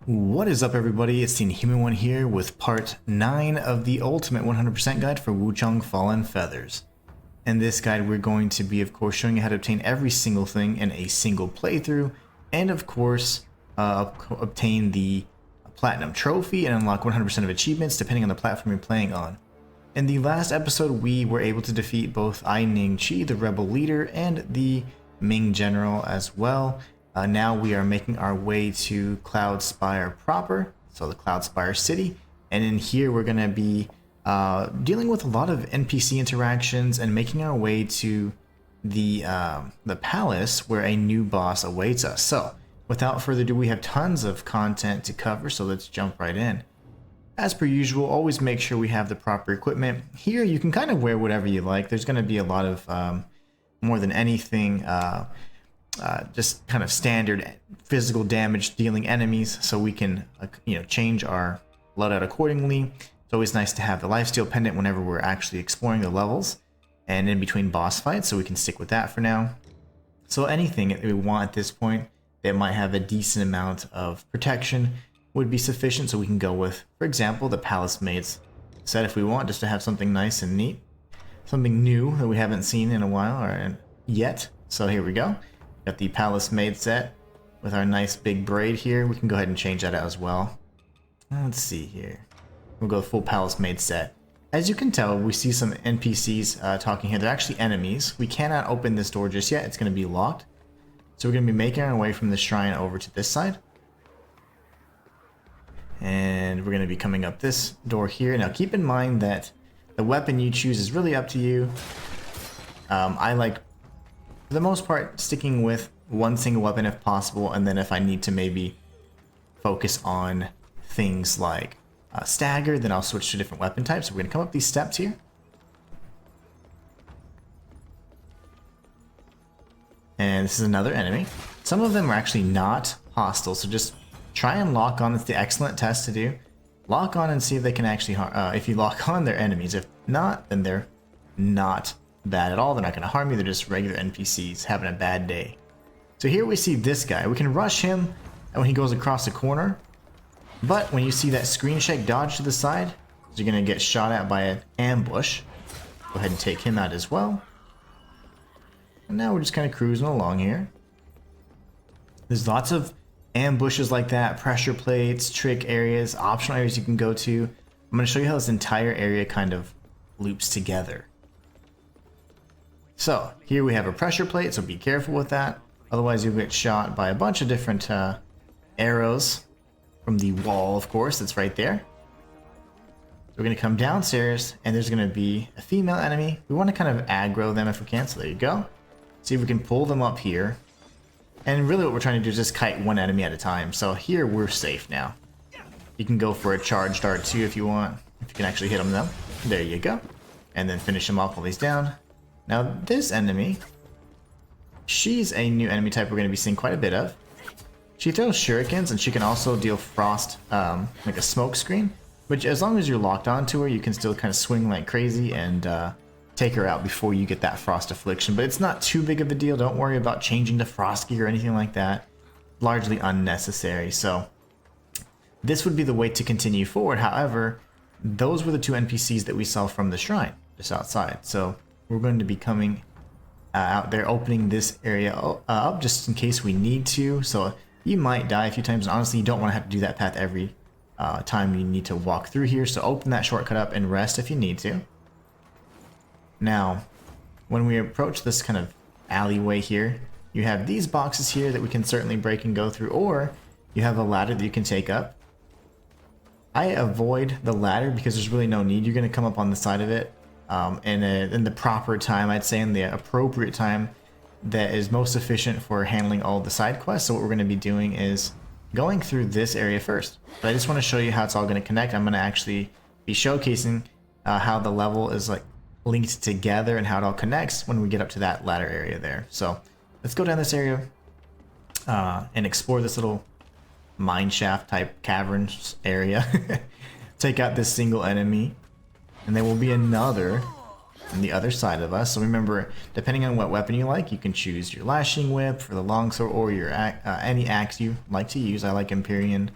What is up, everybody? It's the Inhuman one here with part 9 of the ultimate 100% guide for Wuchang Fallen Feathers. In this guide, we're going to be, of course, showing you how to obtain every single thing in a single playthrough, and of course, obtain the Platinum Trophy and unlock 100% of achievements depending on the platform you're playing on. In the last episode, we were able to defeat both Leenzee, the rebel leader, and the Ming general as well. Now we are making our way to Cloudspire proper, so the Cloudspire city, and in here we're going to be dealing with a lot of NPC interactions and making our way to the palace where a new boss awaits us. So without further ado, we have tons of content to cover, so let's jump right in. As per usual, always make sure we have the proper equipment. Here you can kind of wear whatever you like. There's going to be a lot of, more than anything, just kind of standard physical damage dealing enemies, so we can change our loadout accordingly. It's always nice to have the lifesteal pendant whenever we're actually exploring the levels and in between boss fights, so we can stick with that for now. So anything that we want at this point that might have a decent amount of protection would be sufficient, so we can go with, for example, the Palace Maid's set if we want, just to have something nice and neat, something new that we haven't seen in a while or yet. So here we go. Got the Palace Maid set with our nice big braid here. We can go ahead and change that out as well. Let's see here. We'll go full Palace Maid set. As you can tell, we see some NPCs talking here. They're actually enemies. We cannot open this door just yet. It's going to be locked. So we're going to be making our way from the shrine over to this side. And we're going to be coming up this door here. Now keep in mind that the weapon you choose is really up to you. I like, for the most part, sticking with one single weapon if possible, and then if I need to maybe focus on things like stagger, then I'll switch to different weapon types. So we're going to come up these steps here. And this is another enemy. Some of them are actually not hostile, so just try and lock on. It's the excellent test to do. Lock on and see if they can actually harm. If you lock on, they're enemies. If not, then they're not bad at all. They're not going to harm you. They're just regular NPCs having a bad day. So here we see this guy. We can rush him when he goes across the corner, but when you see that screen shake dodge to the side, you're going to get shot at by an ambush. Go ahead and take him out as well. And now we're just kind of cruising along here. There's lots of ambushes like that, pressure plates, trick areas, optional areas you can go to. I'm going to show you how this entire area kind of loops together. So here we have a pressure plate, so be careful with that. Otherwise you'll get shot by a bunch of different arrows from the wall, of course, that's right there. So we're going to come downstairs, and there's going to be a female enemy. We want to kind of aggro them if we can, so there you go. See if we can pull them up here. And really what we're trying to do is just kite one enemy at a time. So here we're safe now. You can go for a charge dart too if you want. If you can actually hit them though. There you go. And then finish him off while he's down. Now this enemy, she's a new enemy type we're going to be seeing quite a bit of. She throws shurikens, and she can also deal frost, like a smoke screen. Which as long as you're locked onto her, you can still kind of swing like crazy and take her out before you get that frost affliction. But it's not too big of a deal. Don't worry about changing to frost gear or anything like that. Largely unnecessary. So this would be the way to continue forward. However, those were the two NPCs that we saw from the shrine just outside. So we're going to be coming out there, opening this area up just in case we need to. So you might die a few times, and honestly you don't want to have to do that path every time you need to walk through here. So open that shortcut up and rest if you need to. Now, when we approach this kind of alleyway here, you have these boxes here that we can certainly break and go through, or you have a ladder that you can take up. I avoid the ladder because there's really no need. You're going to come up on the side of it in the proper time, I'd say in the appropriate time that is most efficient for handling all the side quests. So what we're going to be doing is going through this area first. But I just want to show you how it's all going to connect. I'm going to actually be showcasing how the level is like linked together and how it all connects when we get up to that ladder area there. So let's go down this area and explore this little mine shaft type caverns area. Take out this single enemy, and there will be another on the other side of us. So remember, depending on what weapon you like, you can choose your lashing whip for the longsword or your any axe you like to use. I like Empyrean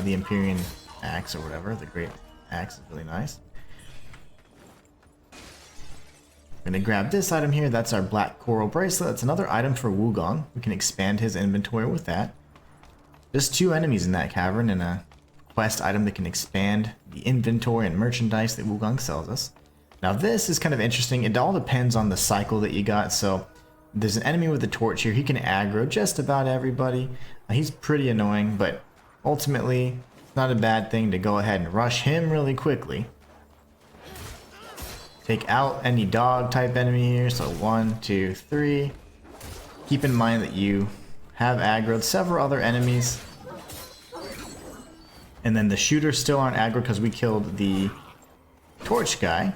the Empyrean axe or whatever. The great axe is really nice. We're gonna grab this item here. That's our black coral bracelet. That's another item for Wukong. We can expand his inventory with that. Just 2 enemies in that cavern and a quest item that can expand the inventory and merchandise that Wukong sells us. Now this is kind of interesting. It all depends on the cycle that you got. So there's an enemy with a torch here. He can aggro just about everybody. He's pretty annoying, but ultimately it's not a bad thing to go ahead and rush him really quickly. Take out any dog type enemy here. So 1, 2, 3. Keep in mind that you have aggroed several other enemies. And then the shooters still aren't aggro because we killed the torch guy.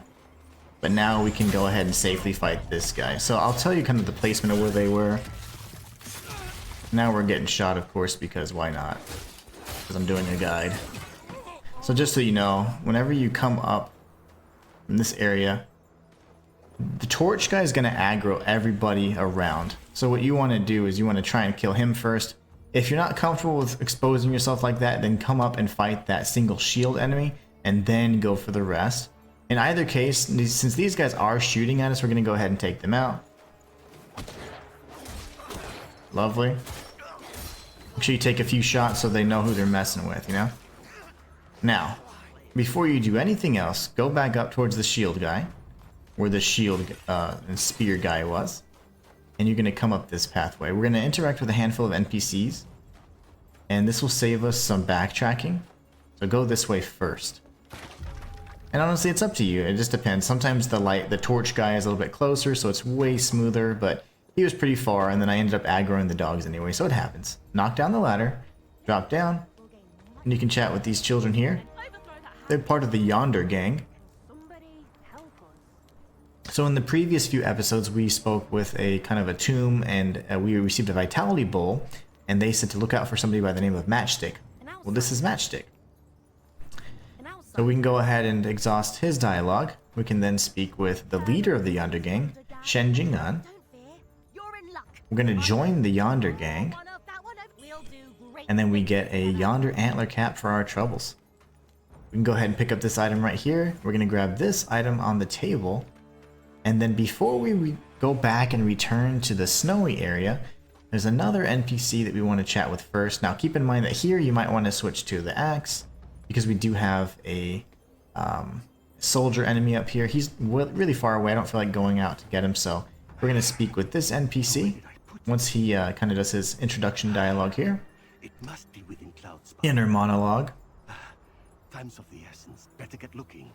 But now we can go ahead and safely fight this guy. So I'll tell you kind of the placement of where they were. Now we're getting shot, of course, because why not? Because I'm doing a guide. So just so you know, whenever you come up in this area, the torch guy is going to aggro everybody around. So what you want to do is you want to try and kill him first. If you're not comfortable with exposing yourself like that, then come up and fight that single shield enemy and then go for the rest. In either case, since these guys are shooting at us, we're going to go ahead and take them out. Lovely. Make sure you take a few shots so they know who they're messing with, you know? Now, before you do anything else, go back up towards the shield guy, where the shield and spear guy was. And you're going to come up this pathway. We're going to interact with a handful of NPCs. And this will save us some backtracking. So go this way first. And honestly, it's up to you. It just depends. Sometimes the torch guy is a little bit closer, so it's way smoother, but he was pretty far, and then I ended up aggroing the dogs anyway, so it happens. Knock down the ladder, drop down, and you can chat with these children here. They're part of the Yonder gang. So in the previous few episodes, we spoke with a kind of a tomb, and we received a vitality bowl, and they said to look out for somebody by the name of Matchstick. Well, this is Matchstick. So we can go ahead and exhaust his dialogue. We can then speak with the leader of the Yonder gang, Shen Jing'an. We're going to join the Yonder gang, and then we get a Yonder antler cap for our troubles. We can go ahead and pick up this item right here. We're going to grab this item on the table, and then before we go back and return to the snowy area, there's another NPC that we want to chat with first. Now keep in mind that here you might want to switch to the axe, because we do have a soldier enemy up here. He's really far away. I don't feel like going out to get him, so we're going to speak with this NPC once he kind of does his introduction dialogue here. It must be within clouds. Inner monologue. Time's of the essence. Better get looking.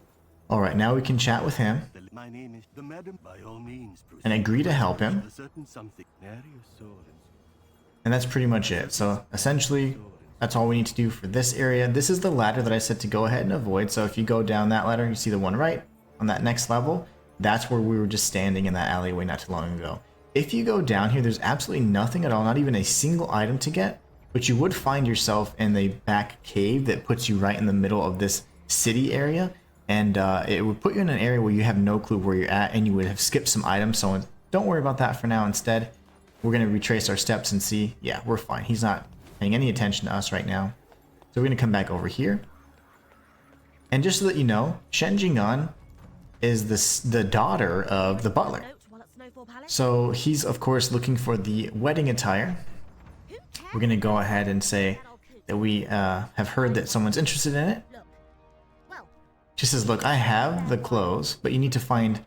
All right, now we can chat with him My name is the madam. By all means, and agree to help him. A certain something. And that's pretty much it. So essentially, that's all we need to do for this area. This is the ladder that I said to go ahead and avoid. So if you go down that ladder, you see the one right on that next level. That's where we were just standing in that alleyway not too long ago. If you go down here, there's absolutely nothing at all, not even a single item to get. But you would find yourself in the back cave that puts you right in the middle of this city area. And it would put you in an area where you have no clue where you're at, and you would have skipped some items. So don't worry about that for now. Instead, we're going to retrace our steps and see, yeah, we're fine. He's not paying any attention to us right now. So we're going to come back over here. And just so that you know, Shen Jing'an is the daughter of the butler. So he's, of course, looking for the wedding attire. We're going to go ahead and say that we have heard that someone's interested in it. She says, look, I have the clothes, but you need to find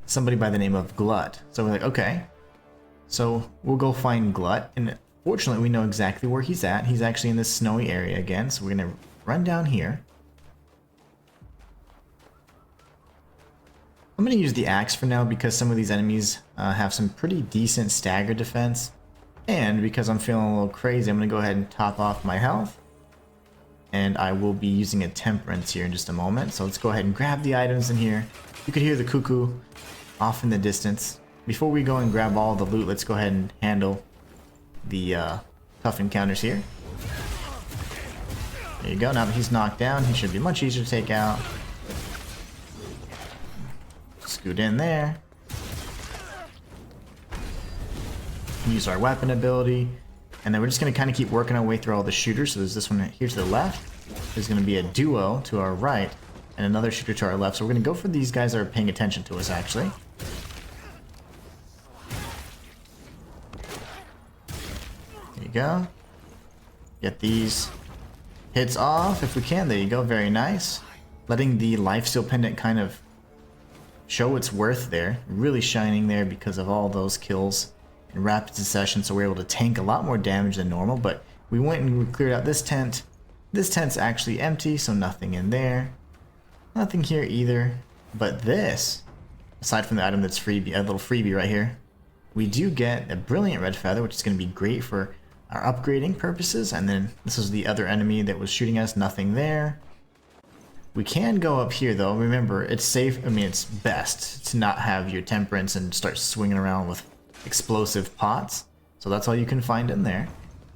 somebody by the name of Glut. So we're like, okay. So we'll go find Glut, and fortunately we know exactly where he's at. He's actually in this snowy area again, so we're going to run down here. I'm going to use the axe for now because some of these enemies have some pretty decent stagger defense. And because I'm feeling a little crazy, I'm going to go ahead and top off my health. And I will be using a temperance here in just a moment. So let's go ahead and grab the items in here. You could hear the cuckoo off in the distance. Before we go and grab all the loot, let's go ahead and handle the tough encounters here. There you go. Now that he's knocked down, he should be much easier to take out. Scoot in there. Use our weapon ability. And then we're just going to kind of keep working our way through all the shooters. So there's this one here to the left. There's going to be a duo to our right. And another shooter to our left. So we're going to go for these guys that are paying attention to us, actually. There you go. Get these hits off if we can. There you go. Very nice. Letting the lifesteal pendant kind of show its worth there. Really shining there because of all those kills in rapid succession. So we're able to tank a lot more damage than normal. But we went and we cleared out this tent. This tent's actually empty, so nothing in there. Nothing here either. But this, aside from the item that's freebie, a little freebie right here, we do get a brilliant red feather, which is going to be great for our upgrading purposes. And then this is the other enemy that was shooting us. Nothing there. We can go up here though. Remember, it's safe. I mean, it's best to not have your temperance and start swinging around with explosive pots. So that's all you can find in there.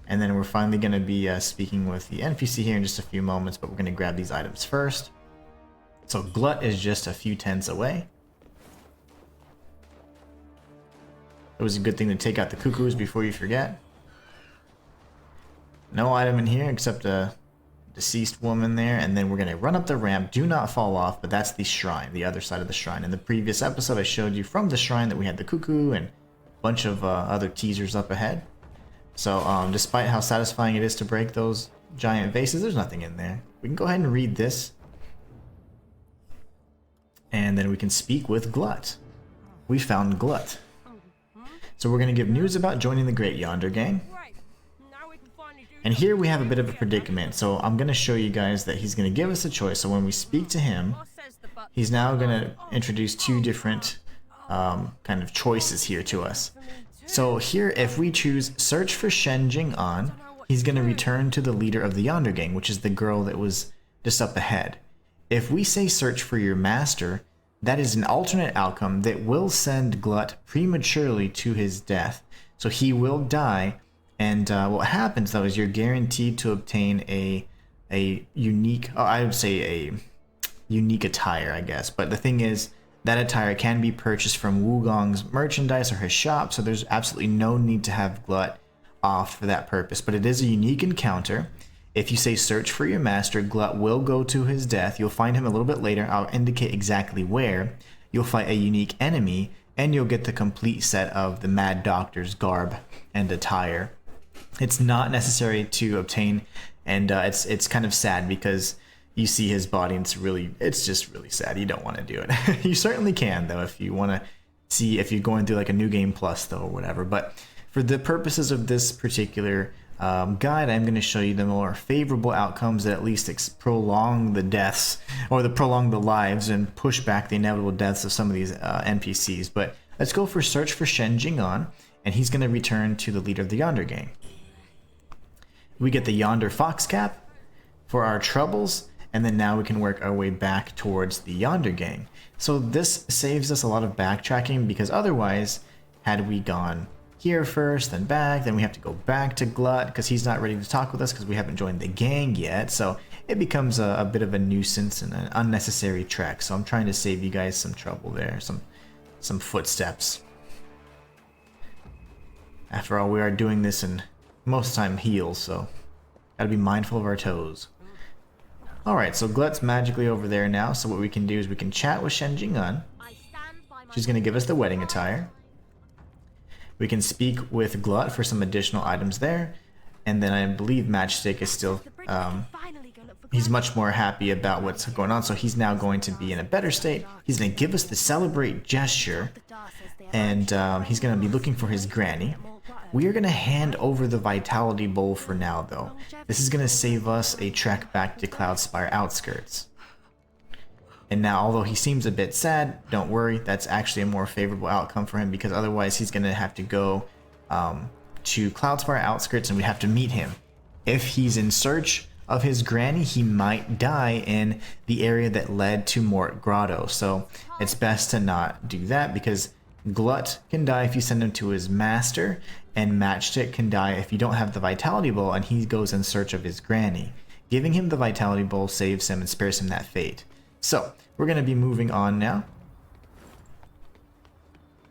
And then we're finally going to be speaking with the NPC here in just a few moments, but we're going to grab these items first. So Glut is just a few tents away. It was a good thing to take out the cuckoos before you forget. No item in here except a deceased woman there, and then we're going to run up the ramp. Do not fall off, but that's the shrine, the other side of the shrine. In the previous episode I showed you from the shrine that we had the cuckoo and a bunch of other teasers up ahead. So despite how satisfying it is to break those giant vases, there's nothing in there. We can go ahead and read this. And then we can speak with Glut. We found Glut. So we're going to give news about joining the Great Yonder Gang. And here we have a bit of a predicament. So I'm going to show you guys that he's going to give us a choice. So when we speak to him, he's now going to introduce two different kind of choices here to us. So here, if we choose search for Shen Jing-an, he's going to return to the leader of the Yonder Gang, which is the girl that was just up ahead. If we say search for your master, that is an alternate outcome that will send Glut prematurely to his death. So he will die, and what happens though is you're guaranteed to obtain a unique, I would say a unique attire, I guess. But the thing is, that attire can be purchased from Wukong's merchandise or his shop, so there's absolutely no need to have Glut off for that purpose. But it is a unique encounter. If you say search for your master, Glut will go to his death. You'll find him a little bit later. I'll indicate exactly where. You'll fight a unique enemy, and you'll get the complete set of the Mad Doctor's garb and attire. It's not necessary to obtain, and it's kind of sad because you see his body and it's just really sad. You don't want to do it. You certainly can though if you want to see if you're going through like a new game plus though or whatever. But for the purposes of this particular guide, I'm going to show you the more favorable outcomes that at least prolong the deaths or prolong the lives and push back the inevitable deaths of some of these NPCs. But let's go for search for Shen Jing-an, and he's going to return to the leader of the Yonder Gang. We get the Yonder Fox Cap for our troubles, and then now we can work our way back towards the Yonder Gang. So this saves us a lot of backtracking, because otherwise, had we gone here first, then back, then we have to go back to Glut because he's not ready to talk with us because we haven't joined the gang yet. So it becomes a bit of a nuisance and an unnecessary trek. So I'm trying to save you guys some trouble there, some footsteps. After all, we are doing this in most of the time heels, so gotta be mindful of our toes. Alright, so Glut's magically over there now, so what we can do is we can chat with Shen Jing-an. She's gonna give us the wedding attire. We can speak with Glut for some additional items there, and then I believe Matchstick is still, he's much more happy about what's going on, so he's now going to be in a better state. He's going to give us the celebrate gesture, and he's going to be looking for his granny. We are going to hand over the Vitality Bowl for now, though. This is going to save us a trek back to Cloudspire outskirts. And now, although he seems a bit sad, don't worry, that's actually a more favorable outcome for him, because otherwise he's going to have to go to Cloudspire outskirts and we have to meet him. If he's in search of his granny, he might die in the area that led to Mort Grotto. So it's best to not do that, because Glut can die if you send him to his master, and Matchstick can die if you don't have the Vitality Bowl and he goes in search of his granny. Giving him the Vitality Bowl saves him and spares him that fate. So, we're going to be moving on now.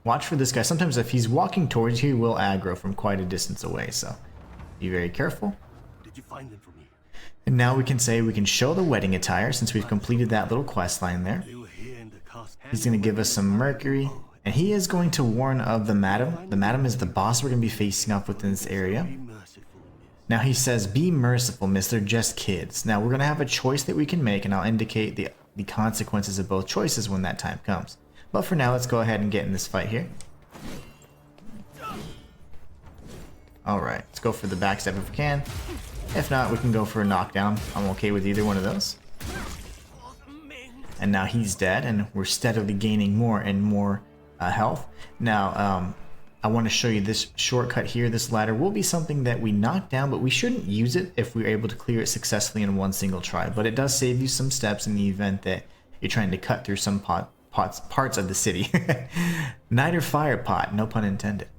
Watch for this guy. Sometimes if he's walking towards you, he will aggro from quite a distance away. So, Be very careful. Did you find them for me? And now we can say we can show the wedding attire since we've completed that little quest line there. They were here in the cast. He's going to give us some mercury. And he is going to warn of the madam. The madam is the boss we're going to be facing off with in this area. Be merciful, miss. Now he says, be merciful, miss. They're just kids. Now we're going to have a choice that we can make, and I'll indicate the consequences of both choices when that time comes. But for now, let's go ahead and get in this fight here. Alright, let's go for the backstab if we can. If not, we can go for a knockdown. I'm okay with either one of those. And now he's dead, and we're steadily gaining more and more health. Now, I want to show you this shortcut here. This ladder will be something that we knock down, but we shouldn't use it if we're able to clear it successfully in one single try. But it does save you some steps in the event that you're trying to cut through some parts of the city. Night or fire pot, no pun intended.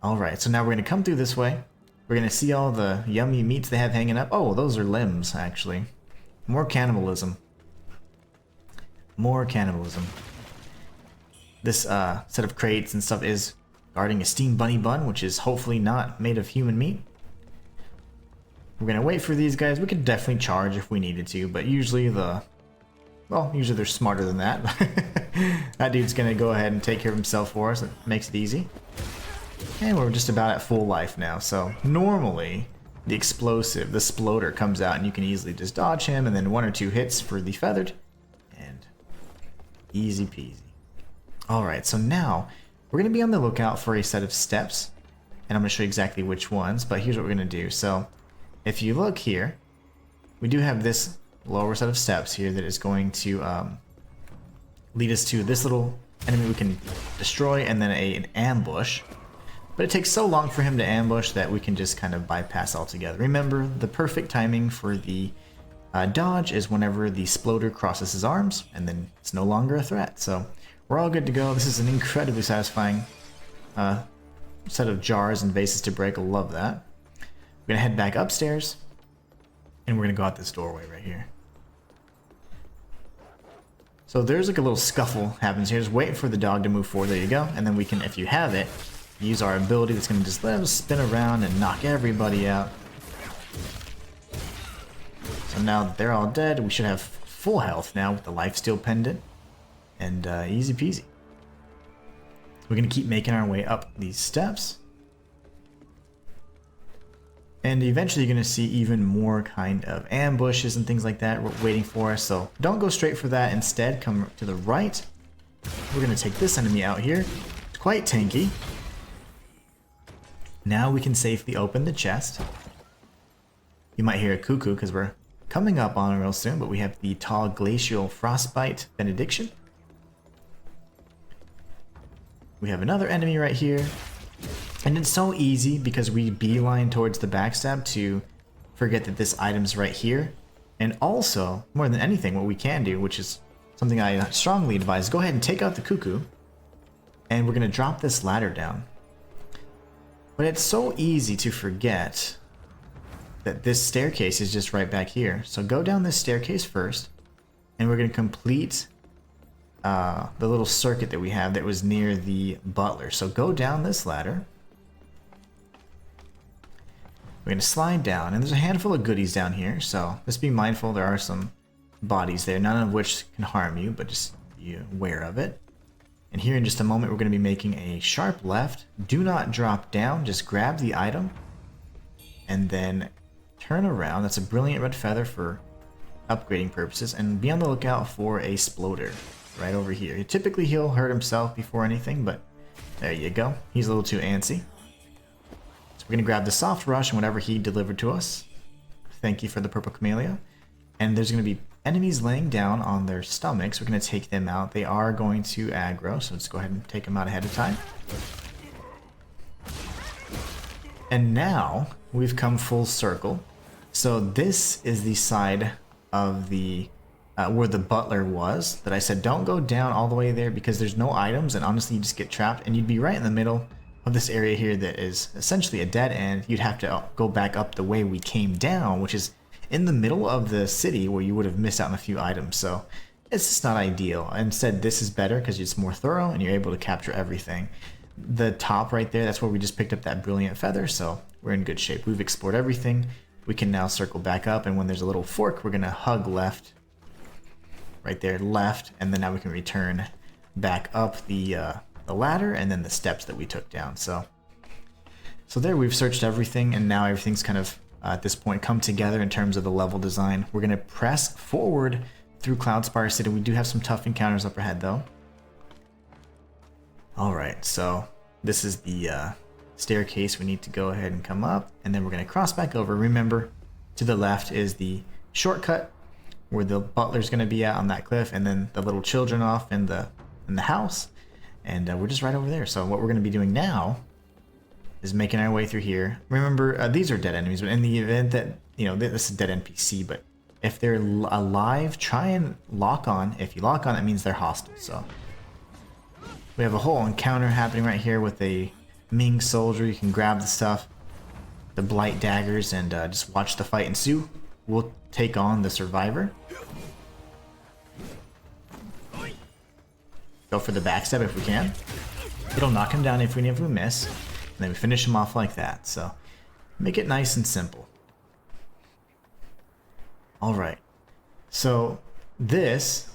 Alright, so now we're going to come through this way. We're going to see all the yummy meats they have hanging up. Oh, those are limbs, actually. More cannibalism. More cannibalism. This set of crates and stuff is guarding a steamed bunny bun, which is hopefully not made of human meat. We're going to wait for these guys. We could definitely charge if we needed to, but usually usually they're smarter than that. That dude's going to go ahead and take care of himself for us. It makes it easy. And we're just about at full life now, so normally the explosive, the sploder, comes out and you can easily just dodge him, and then 1 or 2 hits for the feathered, and easy peasy. Alright, so now we're going to be on the lookout for a set of steps, and I'm going to show you exactly which ones, but here's what we're going to do. So if you look here, we do have this lower set of steps here that is going to lead us to this little enemy we can destroy, and then an ambush. But it takes so long for him to ambush that we can just kind of bypass altogether. Remember, the perfect timing for the dodge is whenever the sploder crosses his arms, and then it's no longer a threat. So we're all good to go. This is an incredibly satisfying set of jars and vases to break. I love that. We're going to head back upstairs, and we're going to go out this doorway right here. So there's like a little scuffle happens here. Just wait for the dog to move forward. There you go. And then we can, if you have it, use our ability that's going to just let him spin around and knock everybody out. So now that they're all dead, we should have full health now with the lifesteal pendant. And easy peasy. We're going to keep making our way up these steps. And eventually you're going to see even more kind of ambushes and things like that waiting for us. So don't go straight for that. Instead, come to the right. We're going to take this enemy out here. It's quite tanky. Now we can safely open the chest. You might hear a cuckoo because we're coming up on it real soon, but we have the tall glacial frostbite benediction. We have another enemy right here. And it's so easy because we beeline towards the backstab to forget that this item's right here. And also, more than anything, what we can do, which is something I strongly advise, go ahead and take out the cuckoo. And we're going to drop this ladder down. But it's so easy to forget that this staircase is just right back here. So go down this staircase first, and we're going to complete the little circuit that we have that was near the butler. So go down this ladder. We're going to slide down, and there's a handful of goodies down here, so just be mindful. There are some bodies there, none of which can harm you, but just be aware of it. And here in just a moment, we're going to be making a sharp left. Do not drop down, just grab the item, and then turn around. That's a brilliant red feather for upgrading purposes, and be on the lookout for a sploder right over here. Typically, he'll hurt himself before anything, but there you go. He's a little too antsy. So we're going to grab the soft rush and whatever he delivered to us. Thank you for the purple camellia. And there's going to be enemies laying down on their stomachs. We're going to take them out. They are going to aggro, so let's go ahead and take them out ahead of time. And now we've come full circle. So this is the side of the where the butler was that I said don't go down all the way there because there's no items, and honestly you just get trapped, and you'd be right in the middle of this area here that is essentially a dead end. You'd have to go back up the way we came down, which is in the middle of the city where you would have missed out on a few items. So it's just not ideal. Instead, this is better because it's more thorough and you're able to capture everything. the top right there, that's where we just picked up that brilliant feather, so we're in good shape. We've explored everything. We can now circle back up, and when there's a little fork, we're going to hug left, right there, left, and then now we can return back up the ladder and then the steps that we took down. So there we've searched everything, and now everything's kind of, at this point, come together in terms of the level design. We're going to press forward through Cloudspire City. We do have some tough encounters up ahead, though. Alright, so this is the staircase. We need to go ahead and come up, and then we're going to cross back over. Remember, to the left is the shortcut where the butler's going to be at on that cliff, and then the little children off in the house, and we're just right over there. So what we're going to be doing now is making our way through here. Remember, these are dead enemies, but in the event that, you know, this is dead NPC, but if they're alive, try and lock on. If you lock on, that means they're hostile. So we have a whole encounter happening right here with a Ming soldier. You can grab the stuff, the blight daggers, and just watch the fight ensue. We'll take on the survivor. Go for the backstab if we can. It'll knock him down if we miss. And then we finish him off like that. So make it nice and simple. Alright. So this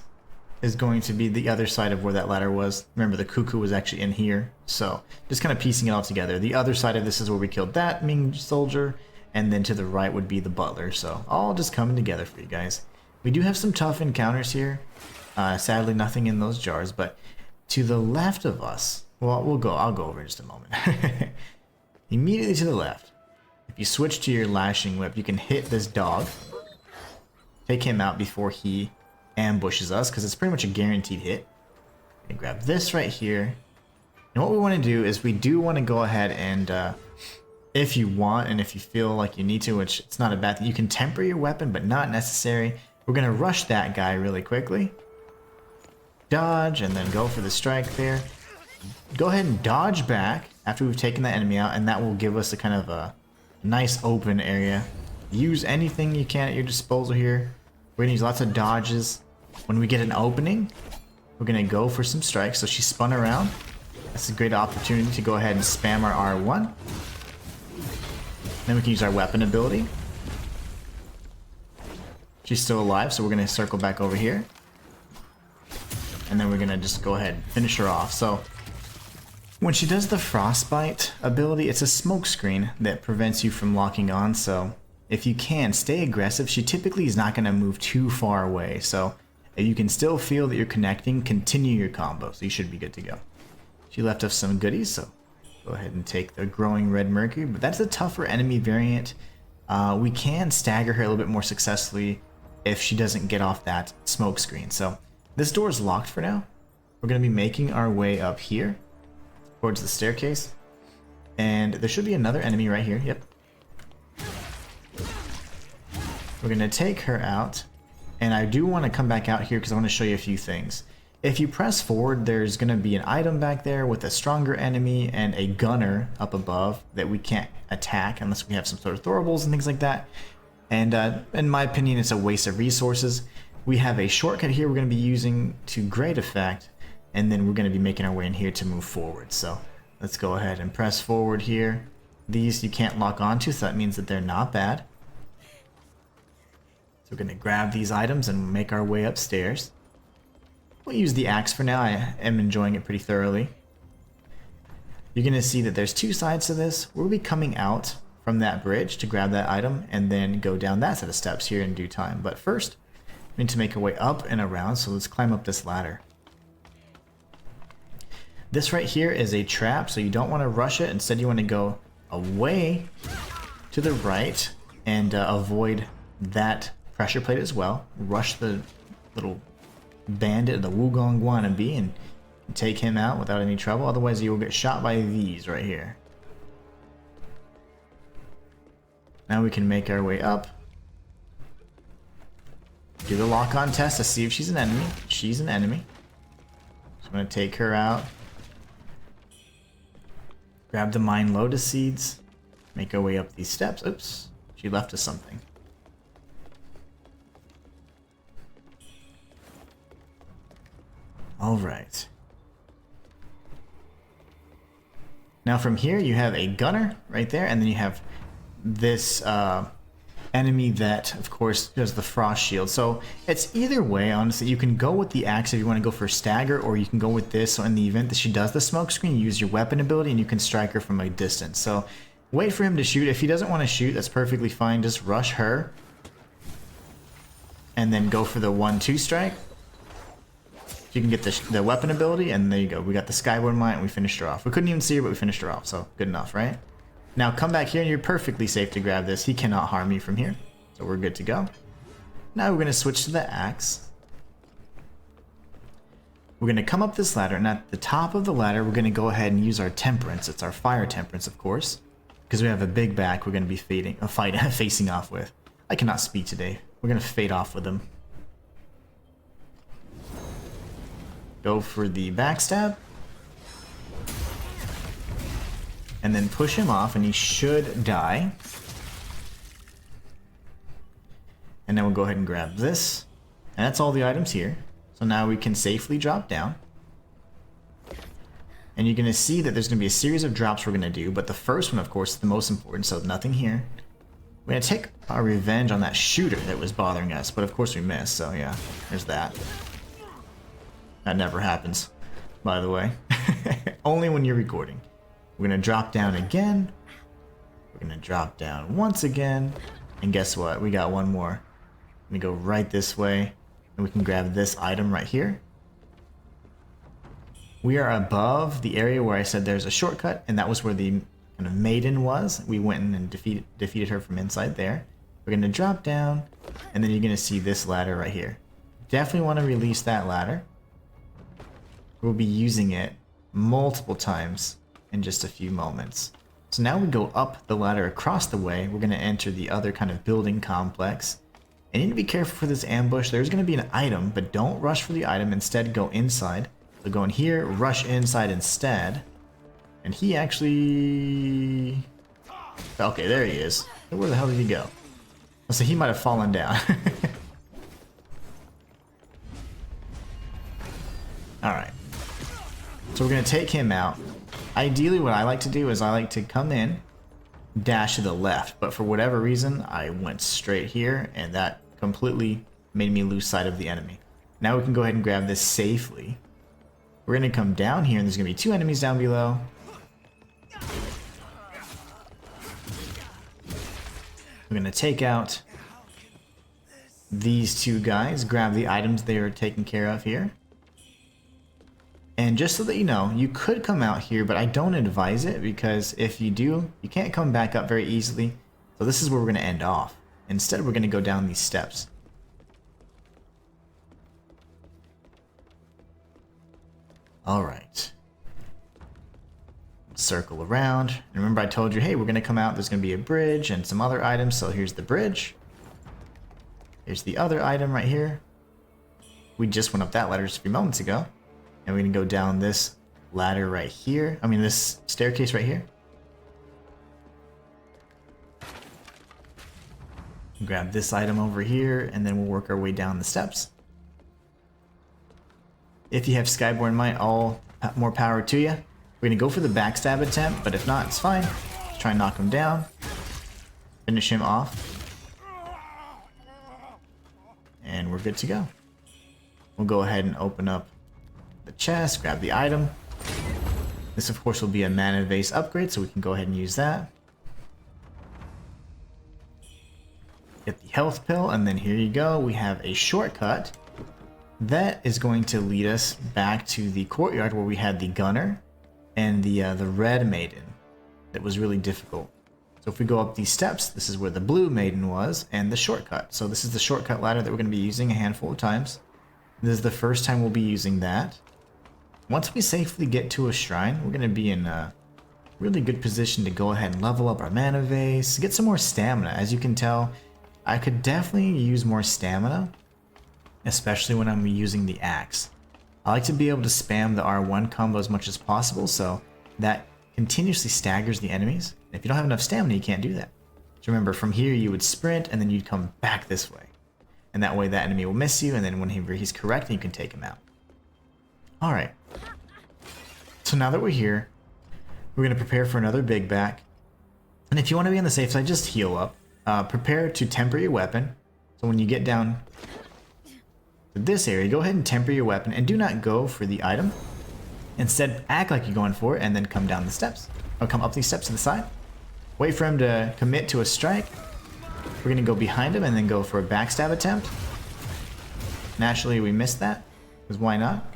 is going to be the other side of where that ladder was. Remember, the cuckoo was actually in here. So just kind of piecing it all together. The other side of this is where we killed that Ming soldier. And then to the right would be the butler. So all just coming together for you guys. We do have some tough encounters here. Sadly, nothing in those jars. But to the left of us, well, I'll go over in just a moment. Immediately to the left, if you switch to your lashing whip, you can hit this dog. Take him out before he ambushes us, because it's pretty much a guaranteed hit. And grab this right here. And what we want to do is we do want to go ahead and, if you want and if you feel like you need to, which it's not a bad thing, you can temper your weapon, but not necessary. We're going to rush that guy really quickly. Dodge, and then go for the strike there. Go ahead and dodge back after we've taken the enemy out, and that will give us a kind of a nice open area. Use anything you can at your disposal here. We're gonna use lots of dodges. When we get an opening, we're gonna go for some strikes. So she spun around. That's a great opportunity to go ahead and spam our R1. Then we can use our weapon ability. She's still alive, so we're gonna circle back over here. And then we're gonna just go ahead and finish her off. So when she does the frostbite ability, it's a smoke screen that prevents you from locking on. So if you can, stay aggressive. She typically is not gonna move too far away. So if you can still feel that you're connecting, continue your combo. So you should be good to go. She left us some goodies, so go ahead and take the growing red mercury. But that's a tougher enemy variant. We can stagger her a little bit more successfully if she doesn't get off that smoke screen. So this door is locked for now. We're going to be making our way up here towards the staircase. And there should be another enemy right here. Yep. We're going to take her out. And I do want to come back out here because I want to show you a few things. If you press forward, there's going to be an item back there with a stronger enemy and a gunner up above that we can't attack unless we have some sort of throwables and things like that. And in my opinion, it's a waste of resources. We have a shortcut here we're going to be using to great effect, and then we're going to be making our way in here to move forward. So let's go ahead and press forward here. These you can't lock onto, so that means that they're not bad. So we're going to grab these items and make our way upstairs. We'll use the axe for now. I am enjoying it pretty thoroughly. You're going to see that there's two sides to this. We'll be coming out from that bridge to grab that item and then go down that set of steps here in due time. But first, we need to make our way up and around, so let's climb up this ladder. This right here is a trap, so you don't want to rush it. Instead, you want to go away to the right and avoid that pressure plate as well. Rush the little bandit, the Wukong wannabe, and take him out without any trouble. Otherwise, you will get shot by these right here. Now we can make our way up. Do the lock-on test to see if she's an enemy. She's an enemy. So I'm going to take her out. Grab the mine lotus seeds. Make our way up these steps. Oops. She left us something. Alright. Now from here you have a gunner right there, and then you have this enemy that of course does the frost shield. So it's either way, honestly. You can go with the axe if you want to go for a stagger, or you can go with this. So in the event that she does the smoke screen, you use your weapon ability and you can strike her from a distance. So wait for him to shoot. If he doesn't want to shoot, that's perfectly fine. Just rush her and then go for the 1-2 strike. You can get the weapon ability, and there you go. We got the Skyborn Might and we finished her off. We couldn't even see her, but we finished her off, so good enough, right? Now come back here and you're perfectly safe to grab this. He cannot harm you from here, so we're good to go. Now we're going to switch to the axe. We're going to come up this ladder, and at the top of the ladder we're going to go ahead and use our temperance. It's our fire temperance, of course, because we have a big back we're going to be facing off with. I cannot speak today. We're going to fade off with him. Go for the backstab. And then push him off, and he should die. And then we'll go ahead and grab this. And that's all the items here. So now we can safely drop down. And you're going to see that there's going to be a series of drops we're going to do. But the first one, of course, is the most important, so nothing here. We're going to take our revenge on that shooter that was bothering us. But of course we missed, so yeah, there's that. That never happens, by the way. Only when you're recording. We're going to drop down again. We're going to drop down once again. And guess what? We got one more. We go right this way. And we can grab this item right here. We are above the area where I said there's a shortcut. And that was where the kind of maiden was. We went in and defeated her from inside there. We're going to drop down. And then you're going to see this ladder right here. Definitely want to release that ladder. We'll be using it multiple times in just a few moments. So now we go up the ladder across the way. We're going to enter the other kind of building complex. And you need to be careful for this ambush. There's going to be an item, but don't rush for the item. Instead, go inside. So go in here, rush inside instead. And he actually... Okay, there he is. Where the hell did he go? So he might have fallen down. Alright. So we're going to take him out. Ideally, what I like to do is I like to come in, dash to the left, but for whatever reason, I went straight here, and that completely made me lose sight of the enemy. Now we can go ahead and grab this safely. We're going to come down here, and there's going to be 2 enemies down below. We're going to take out these 2 guys, grab the items they are taken care of here. And just so that you know, you could come out here, but I don't advise it, because if you do, you can't come back up very easily. So this is where we're going to end off. Instead, we're going to go down these steps. Alright. Circle around. And remember I told you, hey, we're going to come out, there's going to be a bridge and some other items. So here's the bridge. Here's the other item right here. We just went up that ladder just a few moments ago. And we're going to go down this ladder right here. I mean, this staircase right here. Grab this item over here, and then we'll work our way down the steps. If you have Skyborn Might, all more power to you. We're going to go for the backstab attempt, but if not, it's fine. Let's try and knock him down. Finish him off. And we're good to go. We'll go ahead and open up the chest, grab the item. This of course will be a mana vase upgrade, so we can go ahead and use that. Get the health pill, and then here you go. We have a shortcut that is going to lead us back to the courtyard where we had the gunner and the red maiden. That was really difficult. So if we go up these steps, this is where the blue maiden was, and the shortcut. So this is the shortcut ladder that we're going to be using a handful of times. This is the first time we'll be using that. Once we safely get to a shrine, we're going to be in a really good position to go ahead and level up our mana vase, get some more stamina. As you can tell, I could definitely use more stamina, especially when I'm using the axe. I like to be able to spam the R1 combo as much as possible, so that continuously staggers the enemies. If you don't have enough stamina, you can't do that. So remember, from here you would sprint, and then you'd come back this way. And that way that enemy will miss you, and then whenever he's correct, you can take him out. Alright. So now that we're here, We're going to prepare for another big back. And if you want to be on the safe side, just heal up. Prepare to temper your weapon. So when you get down to this area, go ahead and temper your weapon and do not go for the item. Instead, act like you're going for it and then come down the steps. Or come up these steps to the side. Wait for him to commit to a strike. We're going to go behind him and then go for a backstab attempt. Naturally, we missed that, because why not?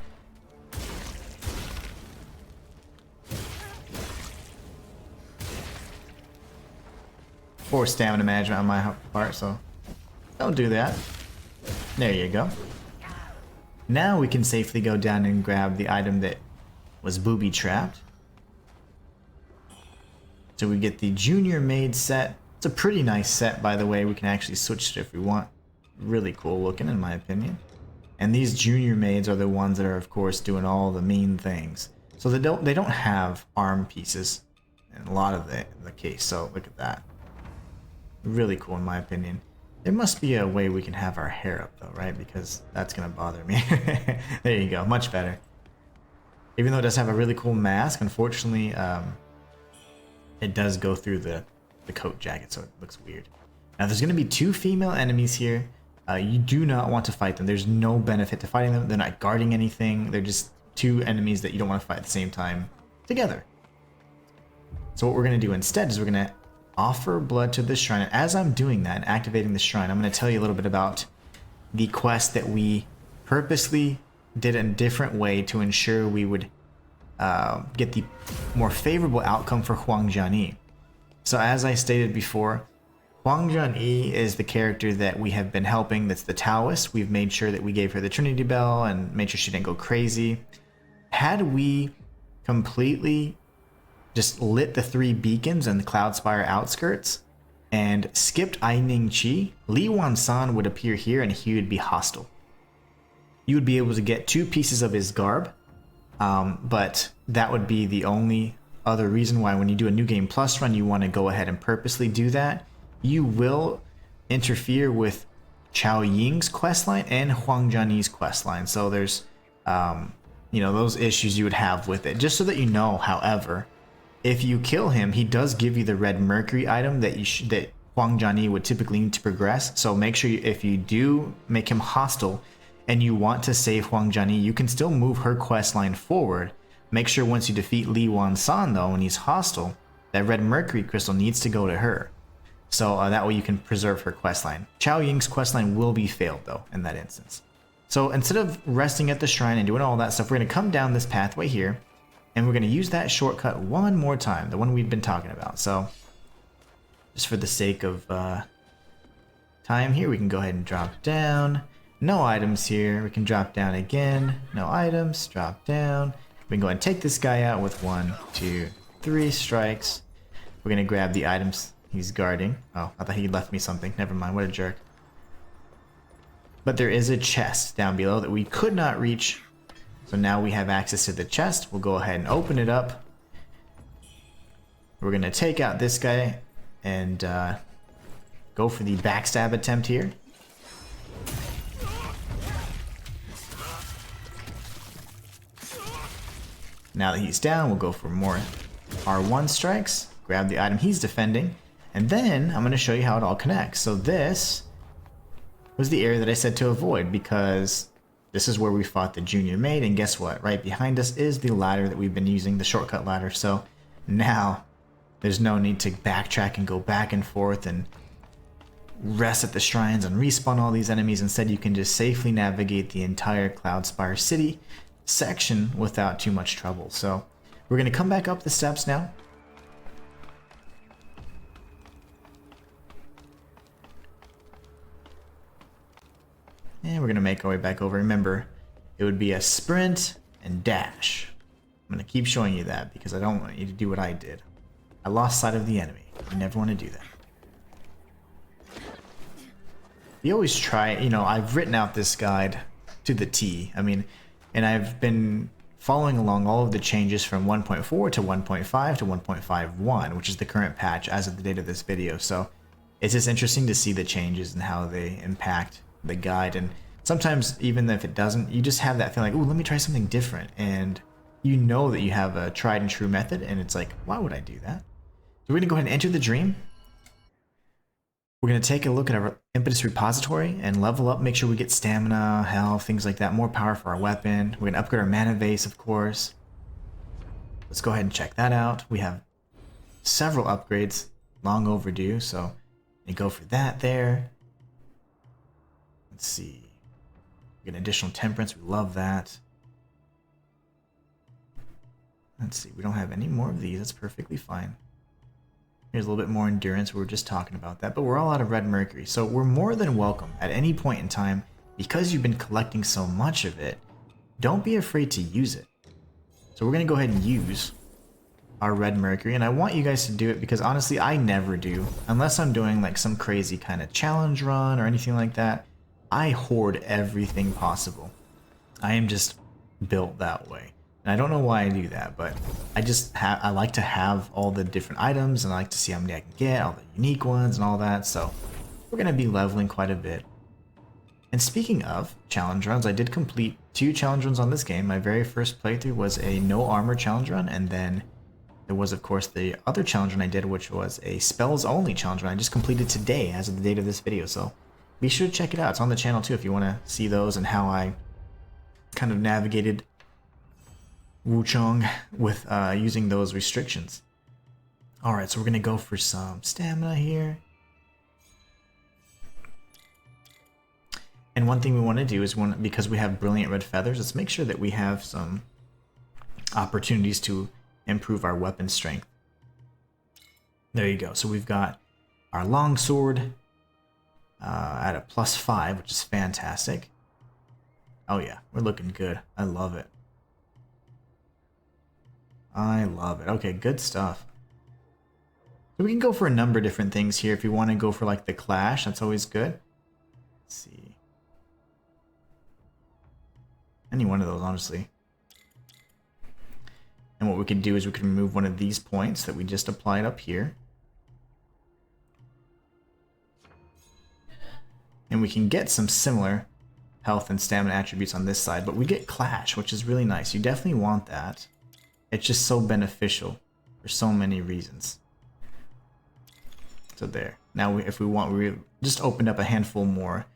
Poor stamina management on my part, so don't do that. There you go. Now we can safely go down and grab the item that was booby-trapped. So we get the Junior Maid set. It's a pretty nice set, by the way. We can actually switch it if we want. Really cool looking, in my opinion. And these Junior Maids are the ones that are, of course, doing all the mean things. So they don't have arm pieces in a lot of the case. So look at that. Really cool, in my opinion. There must be a way we can have our hair up, though, right? Because that's gonna bother me. There you go, much better. Even though it does have a really cool mask, unfortunately, it does go through the coat jacket, so it looks weird. Now, there's gonna be 2 female enemies here. You do not want to fight them. There's no benefit to fighting them. They're not guarding anything. They're just 2 enemies that you don't want to fight at the same time together. So what we're gonna do instead is we're gonna offer blood to the shrine. And as I'm doing that and activating the shrine, I'm going to tell you a little bit about the quest that we purposely did in a different way to ensure we would get the more favorable outcome for Huang Jianyi. So as I stated before, Huang Jianyi is the character that we have been helping. That's the Taoist. We've made sure that we gave her the Trinity Bell and made sure she didn't go crazy. Had we completely just lit the 3 beacons in the Cloudspire outskirts and skipped Aining Chi, Li Wansan would appear here and he would be hostile. You would be able to get 2 pieces of his garb, but that would be the only other reason why when you do a New Game Plus run you want to go ahead and purposely do that. You will interfere with Chao Ying's questline and Huang Jianyi's questline, so there's those issues you would have with it. Just so that you know, however, if you kill him, he does give you the red mercury item that that Huang Jianyi would typically need to progress. So make sure if you do make him hostile and you want to save Huang Jianyi, you can still move her quest line forward. Make sure once you defeat Li Wansan, though, when he's hostile, that red mercury crystal needs to go to her. So that way you can preserve her quest line. Chao Ying's quest line will be failed, though, in that instance. So instead of resting at the shrine and doing all that stuff, we're going to come down this pathway here. And we're going to use that shortcut one more time, the one we've been talking about. So, just for the sake of time here, we can go ahead and drop down. No items here. We can drop down again. No items. Drop down. We can go ahead and take this guy out with 1, 2, 3 strikes. We're going to grab the items he's guarding. Oh, I thought he left me something. Never mind. What a jerk. But there is a chest down below that we could not reach. So now we have access to the chest. We'll go ahead and open it up. We're going to take out this guy and go for the backstab attempt here. Now that he's down, we'll go for more R1 strikes. Grab the item he's defending. And then I'm going to show you how it all connects. So this was the area that I said to avoid because this is where we fought the Junior Maid, and guess what? Right behind us is the ladder that we've been using, the shortcut ladder. So now there's no need to backtrack and go back and forth and rest at the shrines and respawn all these enemies. Instead, you can just safely navigate the entire Cloudspire City section without too much trouble. So we're going to come back up the steps now. And we're going to make our way back over. Remember, it would be a sprint and dash. I'm going to keep showing you that because I don't want you to do what I did. I lost sight of the enemy. You never want to do that. You always try, I've written out this guide to the T. And I've been following along all of the changes from 1.4 to 1.5 to 1.51, which is the current patch as of the date of this video. So it's just interesting to see the changes and how they impact the guide. And sometimes even if it doesn't, you just have that feeling like, oh, let me try something different. And you know that you have a tried and true method, and it's like, why would I do that? So we're going to go ahead and enter the dream. We're going to take a look at our impetus repository and level up, make sure we get stamina, health, things like that, more power for our weapon. We're going to upgrade our mana base, of course. Let's go ahead and check that out. We have several upgrades, long overdue, so we go for that there. Let's see. We get additional temperance, we love that. Let's see, we don't have any more of these, that's perfectly fine. Here's a little bit more endurance, we were just talking about that, but we're all out of red mercury, so we're more than welcome at any point in time, because you've been collecting so much of it, don't be afraid to use it. So we're going to go ahead and use our red mercury, and I want you guys to do it because honestly I never do, unless I'm doing like some crazy kind of challenge run or anything like that. I hoard everything possible. I am just built that way. And I don't know why I do that, but I like to have all the different items, and I like to see how many I can get, all the unique ones and all that, so we're going to be leveling quite a bit. And speaking of challenge runs, I did complete 2 challenge runs on this game. My very first playthrough was a no armor challenge run, and then there was of course the other challenge run I did, which was a spells only challenge run I just completed today as of the date of this video, so be sure to check it out. It's on the channel too if you want to see those and how I kind of navigated Wuchang with using those restrictions. Alright, so we're going to go for some stamina here. And one thing we want to do is, because we have brilliant red feathers, let's make sure that we have some opportunities to improve our weapon strength. There you go. So we've got our longsword at a +5, which is fantastic. Oh yeah, we're looking good. I love it. I love it. Okay, good stuff. So we can go for a number of different things here. If you want to go for like the clash, that's always good. Let's see. Any one of those, honestly. And what we can do is we can remove one of these points that we just applied up here. And we can get some similar health and stamina attributes on this side, but we get clash, which is really nice. You definitely want that. It's just so beneficial for so many reasons. So there. Now if we want, we just opened up a handful more.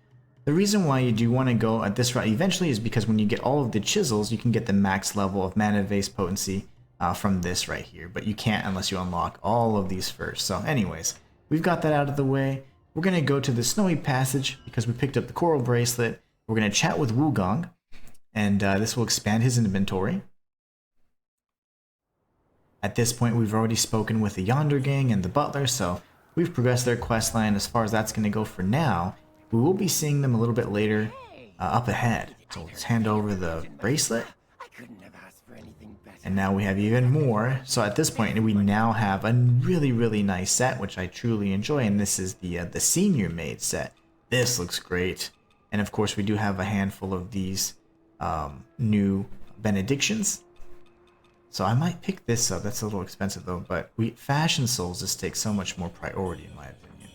The reason why you do want to go at this route eventually is because when you get all of the chisels, you can get the max level of mana base potency from this right here, but you can't unless you unlock all of these first. So anyways, we've got that out of the way. We're going to go to the snowy passage because we picked up the coral bracelet. We're going to chat with Wukong, and this will expand his inventory. At this point, we've already spoken with the Yonder Gang and the Butler, so we've progressed their quest line as far as that's going to go for now. We will be seeing them a little bit later up ahead. So let's hand over the bracelet. And now we have even more. So at this point, we now have a really, really nice set, which I truly enjoy. And this is the senior maid set. This looks great. And of course, we do have a handful of these new benedictions. So I might pick this up. That's a little expensive though, but fashion souls just take so much more priority in my opinion.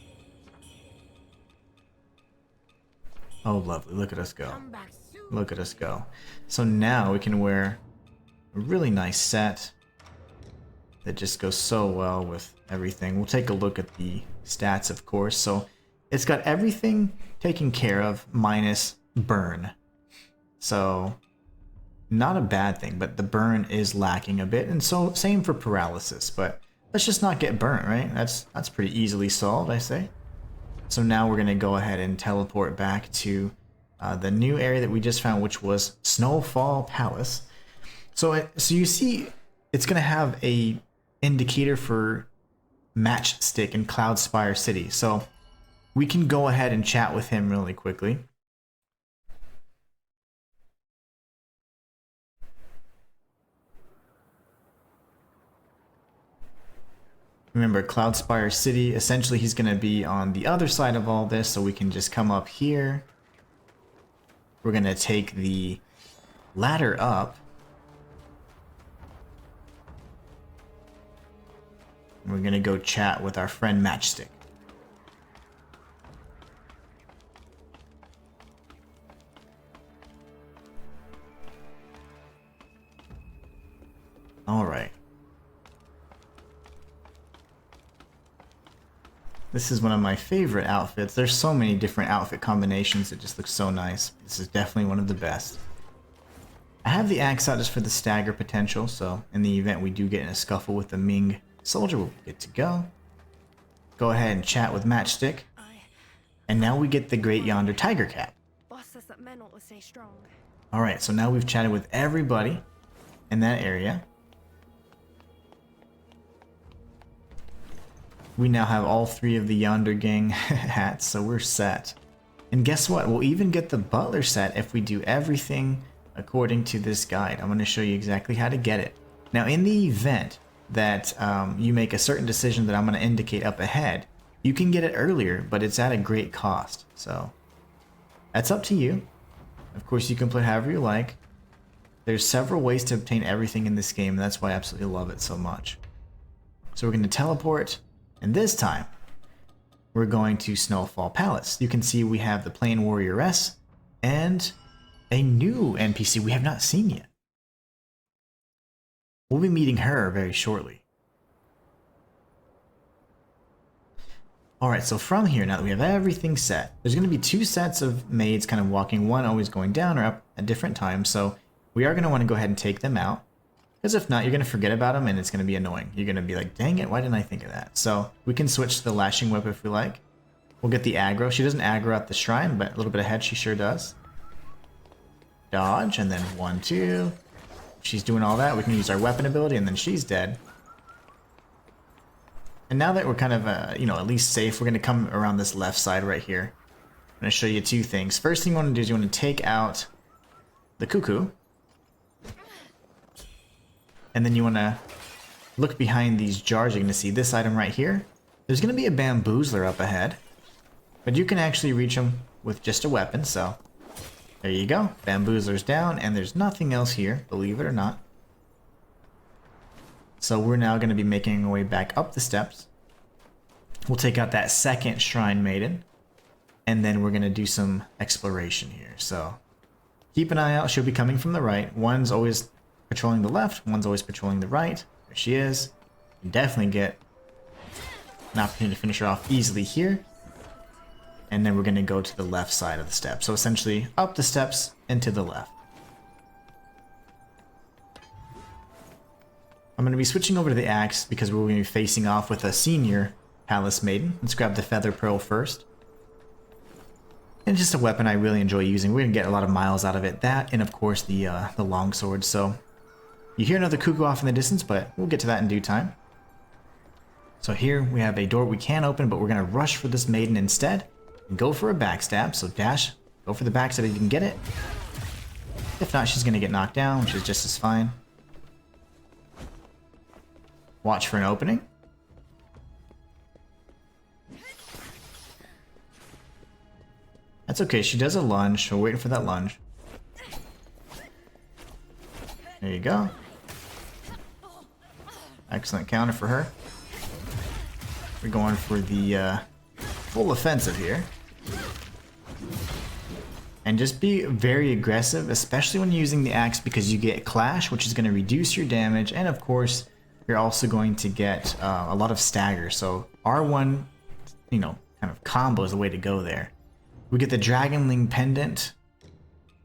Oh lovely, look at us go. Look at us go. So now we can wear a really nice set that just goes so well with everything. We'll take a look at the stats of course. So it's got everything taken care of minus burn. So not a bad thing, but the burn is lacking a bit, and so same for paralysis, but let's just not get burnt, right? That's pretty easily solved, I say. So now we're gonna go ahead and teleport back to the new area that we just found, which was Snowfall Palace. So you see it's gonna have a indicator for Matchstick in Cloudspire City, so we can go ahead and chat with him really quickly. Remember, Cloudspire City, essentially he's going to be on the other side of all this, so we can just come up here. We're going to take the ladder up. We're going to go chat with our friend Matchstick. This is one of my favorite outfits. There's so many different outfit combinations that just look so nice. This is definitely one of the best. I have the axe out just for the stagger potential, so in the event we do get in a scuffle with the Ming soldier, we'll be good to go. Go ahead and chat with Matchstick. And now we get the Great Yonder Tiger Cap. Boss says that men ought to stay strong. Alright, so now we've chatted with everybody in that area. We now have all 3 of the Yonder Gang hats, so we're set. And guess what? We'll even get the Butler set if we do everything according to this guide. I'm going to show you exactly how to get it. Now, in the event that you make a certain decision that I'm going to indicate up ahead, you can get it earlier, but it's at a great cost. So that's up to you. Of course, you can play however you like. There's several ways to obtain everything in this game, and that's why I absolutely love it so much. So we're going to teleport. And this time, we're going to Snowfall Palace. You can see we have the Plain Warrioress and a new NPC we have not seen yet. We'll be meeting her very shortly. Alright, so from here, now that we have everything set, there's going to be 2 sets of maids kind of walking, one always going down or up at different times, so we are going to want to go ahead and take them out. Because if not, you're going to forget about them and it's going to be annoying. You're going to be like, dang it, why didn't I think of that? So we can switch to the Lashing Whip if we like. We'll get the aggro. She doesn't aggro at the shrine, but a little bit ahead she sure does. Dodge, and then 1, 2. She's doing all that. We can use our weapon ability, and then she's dead. And now that we're kind of, you know, at least safe, we're going to come around this left side right here. I'm going to show you 2 things. First thing you want to do is you want to take out the cuckoo. And then you want to look behind these jars. You're going to see this item right here. There's going to be a bamboozler up ahead. But you can actually reach them with just a weapon, so there you go. Bamboozler's down, and there's nothing else here, believe it or not. So we're now going to be making our way back up the steps. We'll take out that second Shrine Maiden, and then we're going to do some exploration here. So keep an eye out. She'll be coming from the right. One's always patrolling the left, one's always patrolling the right. There she is. You definitely get an opportunity to finish her off easily here. And then we're going to go to the left side of the steps. So essentially up the steps and to the left. I'm going to be switching over to the axe because we're going to be facing off with a senior Palace Maiden. Let's grab the Feather Pearl first. And just a weapon I really enjoy using. We're going to get a lot of miles out of it. That and of course the longsword. So you hear another cuckoo off in the distance, but we'll get to that in due time. So here we have a door we can open, but we're going to rush for this maiden instead. And go for a backstab. So dash, go for the backstab if you can get it. If not, she's going to get knocked down, which is just as fine. Watch for an opening. That's okay, she does a lunge. We're waiting for that lunge. There you go. Excellent counter for her. We're going for the full offensive here. And just be very aggressive, especially when using the axe, because you get clash, which is going to reduce your damage, and of course you're also going to get a lot of stagger. So R1, you know, kind of combo is the way to go there. We get the Dragonling Pendant.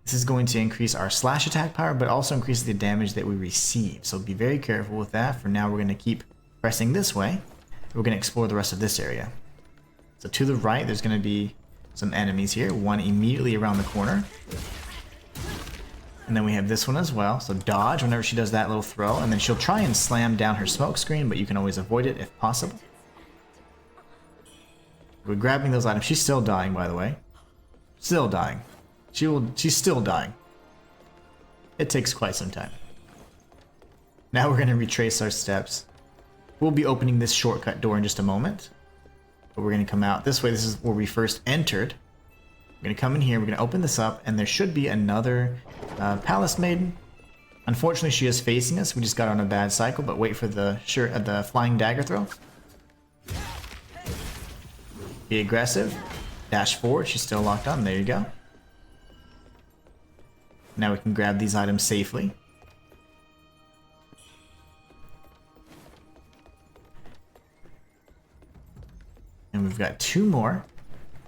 This is going to increase our slash attack power, but also increase the damage that we receive. So be very careful with that. For now, we're going to keep pressing this way. We're going to explore the rest of this area. So to the right, there's going to be some enemies here. One immediately around the corner. And then we have this one as well. So dodge whenever she does that little throw. And then she'll try and slam down her smoke screen, but you can always avoid it if possible. We're grabbing those items. She's still dying, by the way. Still dying. She's still dying. It takes quite some time. Now we're going to retrace our steps. We'll be opening this shortcut door in just a moment. But we're going to come out this way. This is where we first entered. We're going to come in here. We're going to open this up. And there should be another Palace Maiden. Unfortunately, she is facing us. We just got on a bad cycle. But wait for the flying dagger throw. Be aggressive. Dash forward. She's still locked on. There you go. Now we can grab these items safely. And we've got 2 more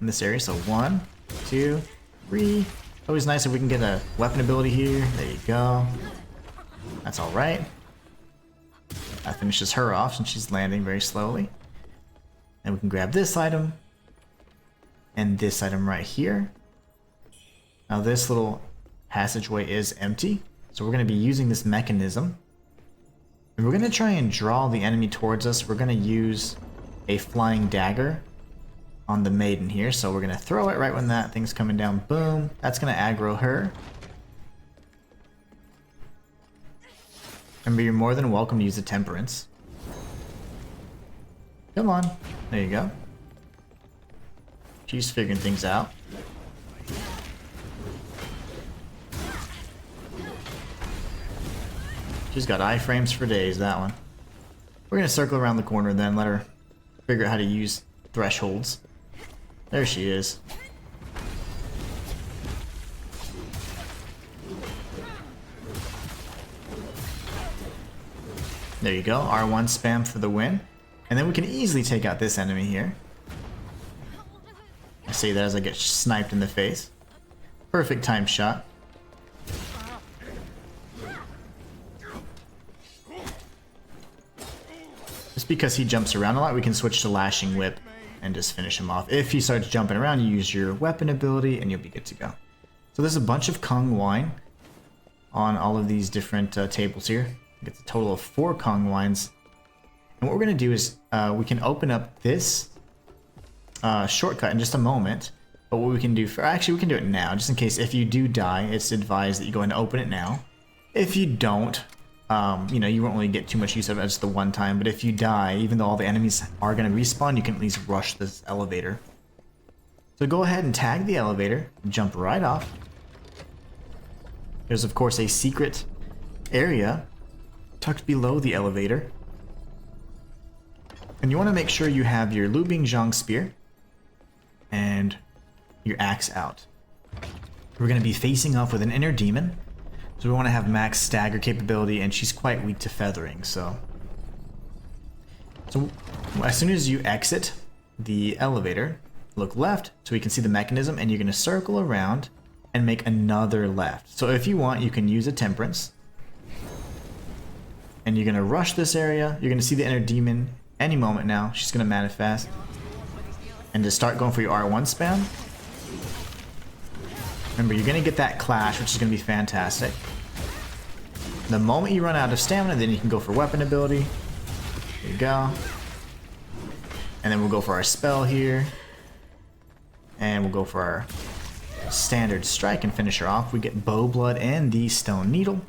in this area. So 1, 2, 3. Always nice if we can get a weapon ability here. There you go. That's alright. That finishes her off since she's landing very slowly. And we can grab this item. And this item right here. Now this little passageway is empty. So we're going to be using this mechanism. And we're going to try and draw the enemy towards us. We're going to use a flying dagger on the maiden here. So we're going to throw it right when that thing's coming down. Boom. That's going to aggro her. Remember, you're more than welcome to use a temperance. Come on. There you go. She's figuring things out. She's got iframes for days, that one. We're going to circle around the corner then, let her figure out how to use thresholds. There she is. There you go, R1 spam for the win. And then we can easily take out this enemy here. I say that as I get sniped in the face. Perfect time shot. Just because he jumps around a lot, we can switch to Lashing Whip and just finish him off. If he starts jumping around, you use your weapon ability and you'll be good to go. So there's a bunch of Kong wine on all of these different tables here. Get a total of 4 Kong wines. And what we're going to do is we can open up this shortcut in just a moment. But what we can do for... Actually, we can do it now, just in case if you do die, it's advised that you go ahead and open it now. If you don't, you know, you won't really get too much use of it as the one time. But if you die, even though all the enemies are going to respawn, you can at least rush this elevator. So go ahead and tag the elevator, jump right off. There's, of course, a secret area tucked below the elevator. And you want to make sure you have your Lu Bingzhang spear and your axe out. We're going to be facing off with an inner demon. So we want to have max stagger capability, and she's quite weak to feathering, so as soon as you exit the elevator, look left so we can see the mechanism, and you're going to circle around and make another left. So if you want, you can use a temperance. And you're going to rush this area. You're going to see the inner demon any moment now. She's going to manifest. And to start going for your R1 spam. Remember, you're going to get that clash, which is going to be fantastic. The moment you run out of stamina, then you can go for weapon ability. There you go. And then we'll go for our spell here. And we'll go for our standard strike and finish her off. We get Bow Blood and the Stone Needle.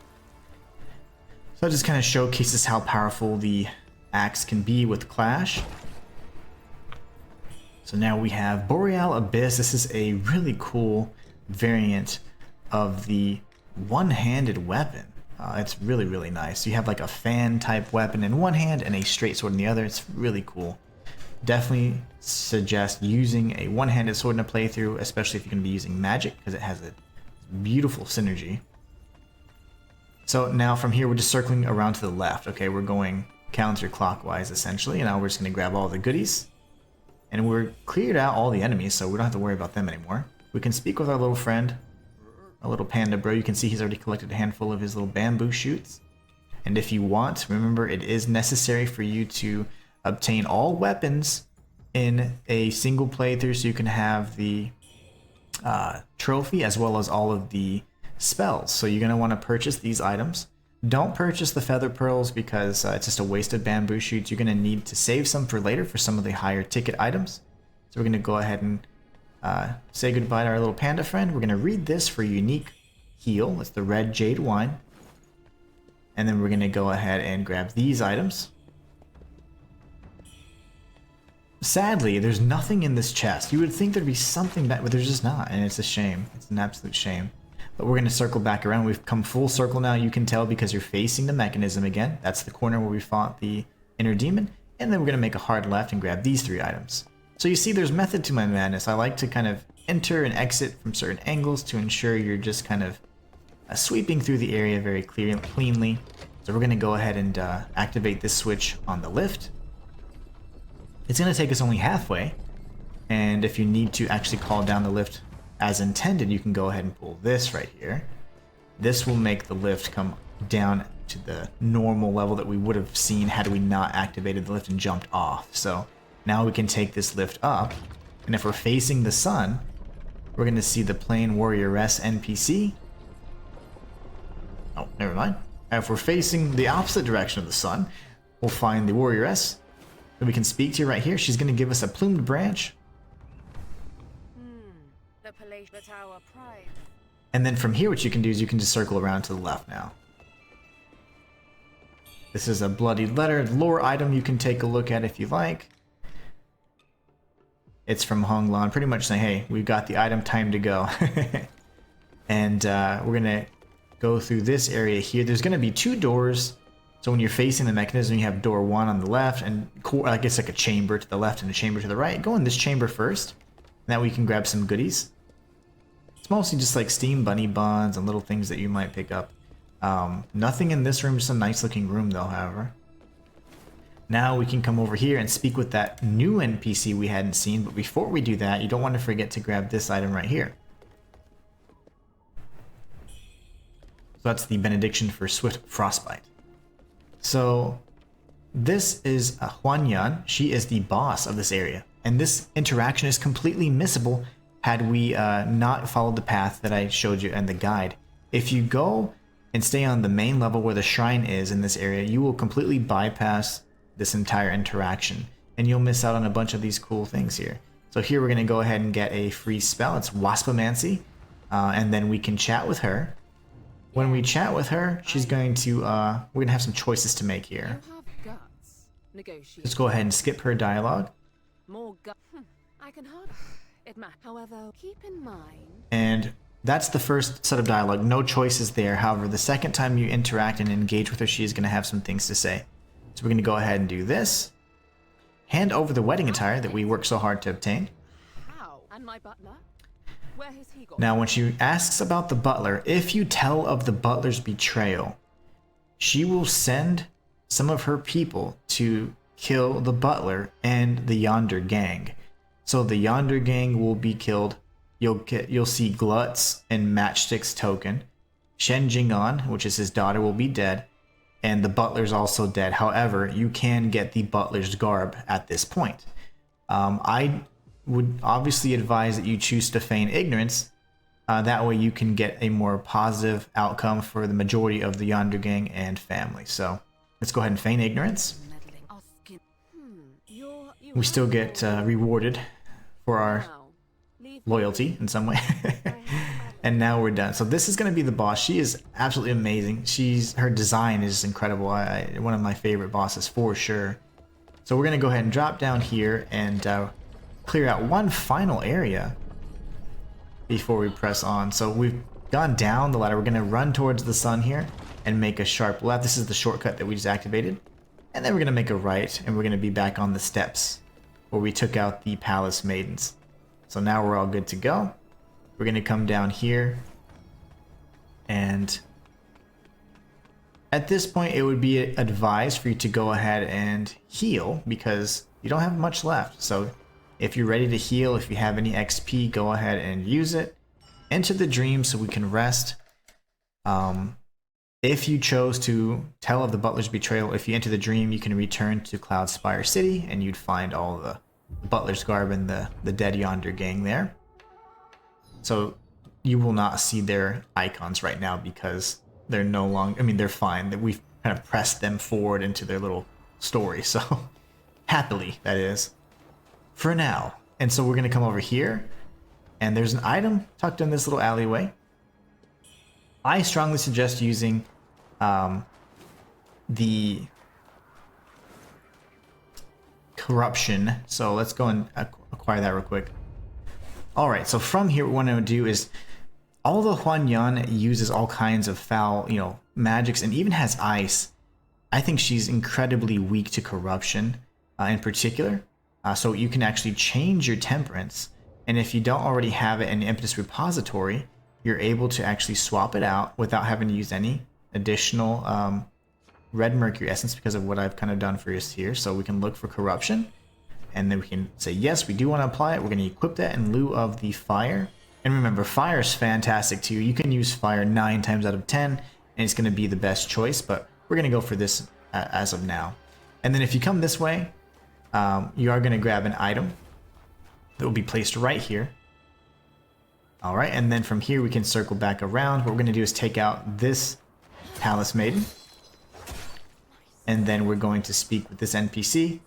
So that just kind of showcases how powerful the axe can be with Clash. So now we have Boreal Abyss. This is a really cool variant of the one-handed weapon. It's really, really nice. You have like a fan type weapon in one hand and a straight sword in the other. It's really cool. Definitely suggest using a one-handed sword in a playthrough, especially if you're going to be using magic, because it has a beautiful synergy. So now from here, we're just circling around to the left. Okay, we're going counterclockwise essentially, and now we're just going to grab all the goodies. And we're cleared out all the enemies, so we don't have to worry about them anymore. We can speak with our little friend, our little panda bro. You can see he's already collected a handful of his little bamboo shoots. And if you want, remember, it is necessary for you to obtain all weapons in a single playthrough so you can have the trophy as well as all of the spells. So you're going to want to purchase these items. Don't purchase the feather pearls because it's just a waste of bamboo shoots. You're going to need to save some for later for some of the higher ticket items. So we're going to go ahead and say goodbye to our little panda friend. We're going to read this for unique heal. It's the red jade wine. And then we're going to go ahead and grab these items. Sadly, there's nothing in this chest. You would think there'd be something that, but there's just not, and it's a shame. It's an absolute shame. But we're going to circle back around. We've come full circle now. You can tell because you're facing the mechanism again. That's the corner where we fought the inner demon. And then we're going to make a hard left and grab these 3 items. So you see there's method to my madness. I like to kind of enter and exit from certain angles to ensure you're just kind of sweeping through the area very cleanly. So we're going to go ahead and activate this switch on the lift. It's going to take us only halfway, And if you need to actually call down the lift as intended, you can go ahead and pull this right here. This will make the lift come down to the normal level that we would have seen had we not activated the lift and jumped off. So now we can take this lift up, and if we're facing the sun, we're going to see the Plain Warrioress NPC. Oh, never mind. If we're facing the opposite direction of the sun, we'll find the Warrioress that we can speak to right here. She's going to give us a plumed branch. The palatial tower pride. And then from here, what you can do is you can just circle around to the left now. This is a bloodied letter lore item you can take a look at if you like. It's from Honglan, pretty much saying, hey, we've got the item, time to go. And we're going to go through this area here. There's going to be 2 doors. So when you're facing the mechanism, you have door 1 on the left, and I guess like a chamber to the left and a chamber to the right. Go in this chamber first. That way you can grab some goodies. It's mostly just like steam bunny buns and little things that you might pick up. Nothing in this room, just a nice looking room though, however. Now we can come over here and speak with that new NPC we hadn't seen, but before we do that, you don't want to forget to grab this item right here. So that's the benediction for swift frostbite. So this is Huan Yan. She is the boss of this area, and this interaction is completely missable had we not followed the path that I showed you in the guide. If you go and stay on the main level where the shrine is in this area, you will completely bypass this entire interaction, and you'll miss out on a bunch of these cool things here. So here we're going to go ahead and get a free spell. It's Waspomancy, and then we can chat with her. When we chat with her, she's going to, we're going to have some choices to make here. Just go ahead and skip her dialogue. I can hardly. It matters. However, keep in mind. And that's the first set of dialogue. No choices there. However, the second time you interact and engage with her, she's going to have some things to say. So we're going to go ahead and do this. Hand over the wedding attire that we worked so hard to obtain. How? And my butler? Where has he gone? Now, when she asks about the butler, if you tell of the butler's betrayal, she will send some of her people to kill the butler and the Yonder gang. So the Yonder gang will be killed. You'll see Glutz and Matchstick's token. Shen Jingan, which is his daughter, will be dead, and the butler's also dead. However, you can get the butler's garb at this point. I would obviously advise that you choose to feign ignorance. That way you can get a more positive outcome for the majority of the Yonder gang and family. So let's go ahead and feign ignorance. We still get rewarded for our loyalty in some way. And now we're done. So this is going to be the boss. She is absolutely amazing. Her design is incredible. One of my favorite bosses for sure. So we're going to go ahead and drop down here and clear out one final area before we press on. So we've gone down the ladder. We're going to run towards the sun here and make a sharp left. This is the shortcut that we just activated. And then we're going to make a right, and we're going to be back on the steps where we took out the palace maidens. So now we're all good to go. We're going to come down here, and at this point it would be advised for you to go ahead and heal because you don't have much left. So if you're ready to heal, if you have any XP, go ahead and use it. Enter the dream so we can rest. If you chose to tell of the butler's betrayal, if you enter the dream, you can return to Cloudspire City and you'd find all the butler's garb and the dead Yonder gang there. So you will not see their icons right now because they're no longer, I mean, they're fine. We've kind of pressed them forward into their little story. So happily, that is, for now. And so we're going to come over here, and there's an item tucked in this little alleyway. I strongly suggest using the corruption. So let's go and acquire that real quick. Alright, so from here what we want to do is, although Huan Yan uses all kinds of foul, magics and even has ice, I think she's incredibly weak to corruption in particular. So you can actually change your temperance, and if you don't already have it in the Impetus repository, you're able to actually swap it out without having to use any additional red mercury essence because of what I've kind of done for us here. So we can look for corruption. and then we can say, yes, we do want to apply it. We're going to equip that in lieu of the fire. And remember, fire is fantastic too. You can use fire 9 times out of 10, and it's going to be the best choice, but we're going to go for this as of now. And then if you come this way, you are going to grab an item that will be placed right here. All right, and then from here we can circle back around. What we're going to do is take out this Palace Maiden, and then we're going to speak with this NPC.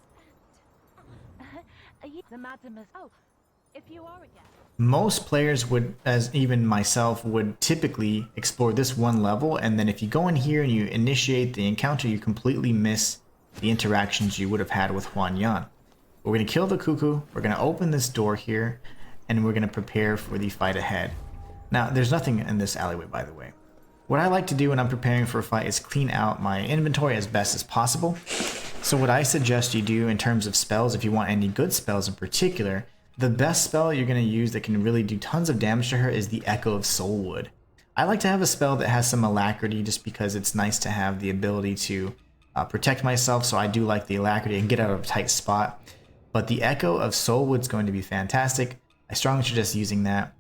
Most players would, as even myself, would typically explore this one level, and then if you go in here and you initiate the encounter, you completely miss the interactions you would have had with Huan Yan. We're going to kill the Cuckoo, we're going to open this door here, and we're going to prepare for the fight ahead. Now, there's nothing in this alleyway, by the way. What I like to do when I'm preparing for a fight is clean out my inventory as best as possible. So what I suggest you do in terms of spells, if you want any good spells in particular, the best spell you're going to use that can really do tons of damage to her is the Echo of Soulwood. I like to have a spell that has some alacrity just because it's nice to have the ability to protect myself, so I do like the alacrity and get out of a tight spot. But the Echo of Soulwood is going to be fantastic. I strongly suggest using that.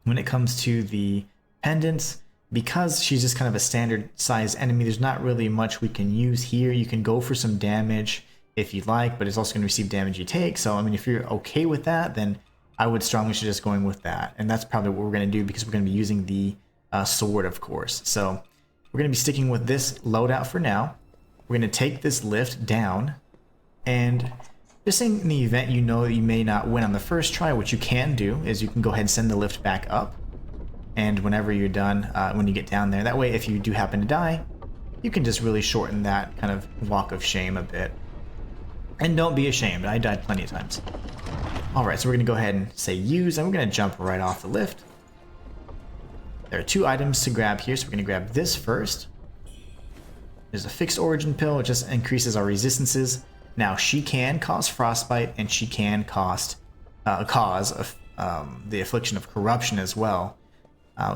When it comes to the pendants, because she's just kind of a standard size enemy, there's not really much we can use here. You can go for some damage if you'd like, but it's also going to receive damage you take. So, I mean, if you're okay with that, then I would strongly suggest going with that. And that's probably what we're going to do because we're going to be using the sword, of course. So we're going to be sticking with this loadout for now. We're going to take this lift down, and just in the event you know that you may not win on the first try, what you can do is you can go ahead and send the lift back up. And whenever you're done, when you get down there, that way if you do happen to die, you can just really shorten that kind of walk of shame a bit. And don't be ashamed, I died plenty of times. Alright, so we're going to go ahead and say use, and we're going to jump right off the lift. There are 2 items to grab here, so we're going to grab this first. There's a fixed origin pill, it just increases our resistances. Now, she can cause frostbite, and she can cause the affliction of corruption as well.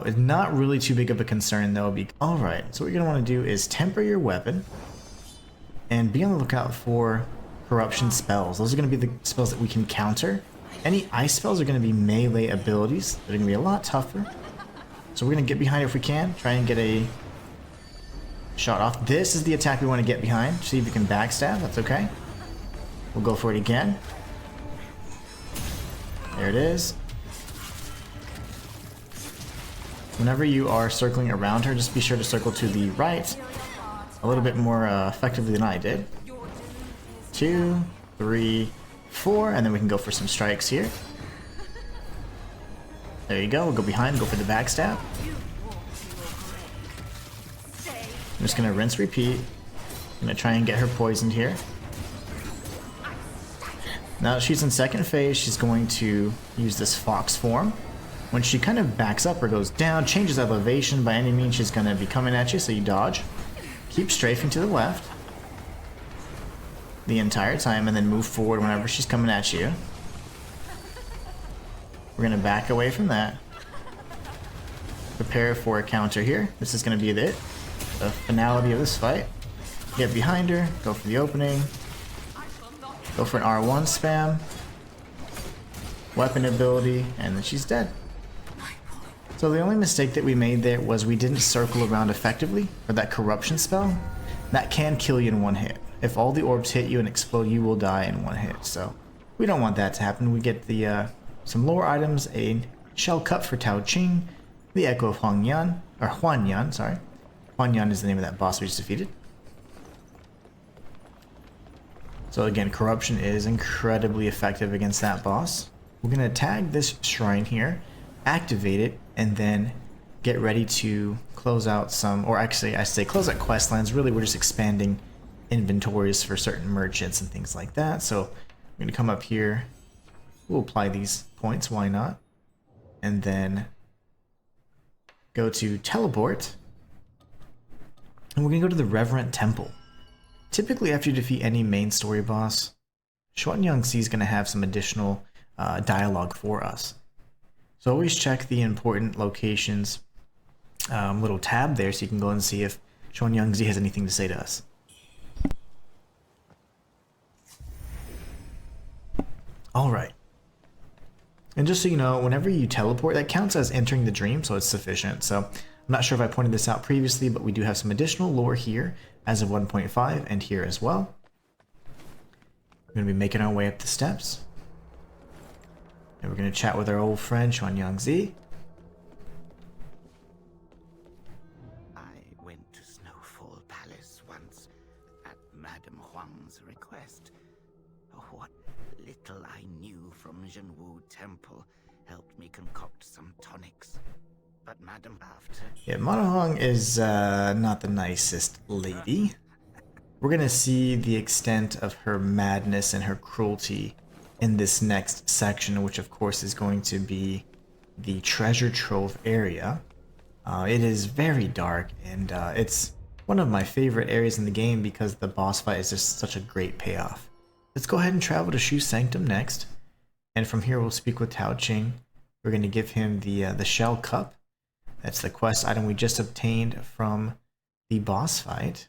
It's not really too big of a concern though. Alright, so what you're going to want to do is temper your weapon and be on the lookout for corruption spells. Those are going to be the spells that we can counter. Any ice spells are going to be melee abilities that are going to be a lot tougher. So we're going to get behind it if we can, try and get a shot off. This is the attack we want to get behind. See if we can backstab, that's okay. We'll go for it again. There it is. Whenever you are circling around her, just be sure to circle to the right a little bit more effectively than I did. 2, 3, 4, and then we can go for some strikes here. There you go, we'll go behind, go for the backstab. I'm just going to rinse, repeat. I'm going to try and get her poisoned here. Now that she's in second phase, she's going to use this fox form. When she kind of backs up or goes down, changes elevation by any means, she's going to be coming at you, so you dodge. Keep strafing to the left the entire time, and then move forward whenever she's coming at you. We're going to back away from that. Prepare for a counter here. This is going to be the finality of this fight. Get behind her, go for the opening, go for an R1 spam, weapon ability, and then she's dead. So the only mistake that we made there was we didn't circle around effectively for that corruption spell. That can kill you in one hit. If all the orbs hit you and explode, you will die in one hit. So we don't want that to happen. We get the some lore items, a shell cup for Tao Ching, the Echo of Huan Yan, sorry. Huan Yan is the name of that boss we just defeated. So again, corruption is incredibly effective against that boss. We're going to tag this shrine here, activate it, and then get ready to close out some, or actually I say close out quest lines. Really, we're just expanding inventories for certain merchants and things like that. So I'm going to come up here, we'll apply these points, why not? And then go to teleport, and we're going to go to the Reverent Temple. Typically after you defeat any main story boss, Xuanyangxi is going to have some additional dialogue for us. So always check the important locations little tab there so you can go and see if Xuanyangxi has anything to say to us. Alright. And just so you know, whenever you teleport, that counts as entering the dream, so it's sufficient. So I'm not sure if I pointed this out previously, but we do have some additional lore here as of 1.5 and here as well. We're going to be making our way up the steps. And we're going to chat with our old friend, Leenzee. I went to Snowfall Palace once at Madame Huang's request. What little I knew from Zhenwu Temple helped me concoct some tonics. But Madame after... Yeah, Madame Huang is not the nicest lady. We're going to see the extent of her madness and her cruelty in this next section, which of course is going to be the treasure trove area. It is very dark, and it's one of my favorite areas in the game because the boss fight is just such a great payoff. Let's go ahead and travel to Shu Sanctum next, and from here we'll speak with Tao Ching. We're going to give him the Shell Cup. That's the quest item we just obtained from the boss fight.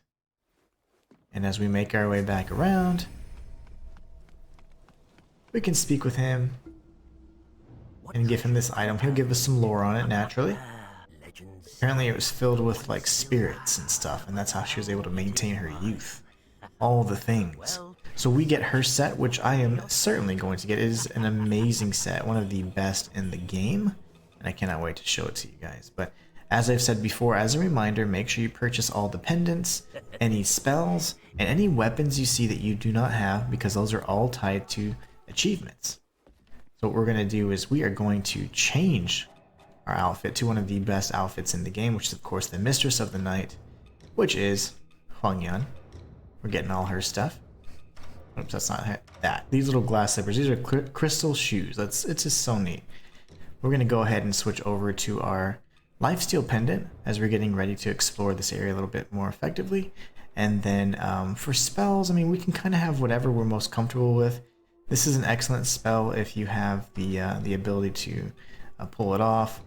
And as we make our way back around, we can speak with him and give him this item. He'll give us some lore on it, naturally. Apparently it was filled with like spirits and stuff, and that's how she was able to maintain her youth. All the things. So we get her set, which I am certainly going to get. It is an amazing set, one of the best in the game, and I cannot wait to show it to you guys. But as I've said before, as a reminder, make sure you purchase all the pendants, any spells, and any weapons you see that you do not have, because those are all tied to achievements. So what we're going to do is we are going to change our outfit to one of the best outfits in the game, which is of course the Mistress of the Night, which is Huang Yan. We're getting all her stuff. Oops, that's not that. These little glass slippers, these are crystal shoes. It's just so neat. We're going to go ahead and switch over to our Lifesteal Pendant as we're getting ready to explore this area a little bit more effectively. And then for spells, I mean, we can kind of have whatever we're most comfortable with. This is an excellent spell if you have the ability to pull it off.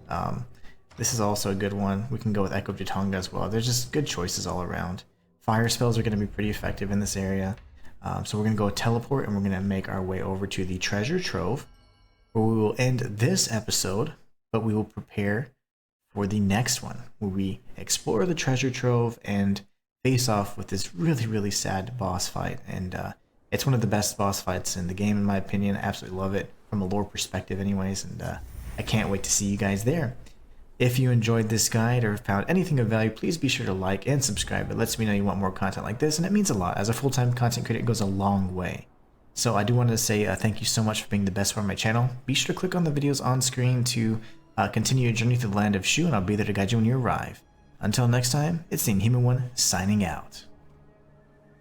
This is also a good one. We can go with Echo Jatanga as well. There's just good choices all around. Fire spells are going to be pretty effective in this area. So we're going to go teleport, and we're going to make our way over to the treasure trove, where we will end this episode, but we will prepare for the next one, where we explore the treasure trove and face off with this really, really sad boss fight. And it's one of the best boss fights in the game, in my opinion. I absolutely love it from a lore perspective anyways, and I can't wait to see you guys there. If you enjoyed this guide or found anything of value, please be sure to like and subscribe. It lets me know you want more content like this, and it means a lot. As a full-time content creator, it goes a long way. So I do want to say thank you so much for being the best part of my channel. Be sure to click on the videos on screen to continue your journey through the land of Shu, and I'll be there to guide you when you arrive. Until next time, it's the Inhuman one, signing out.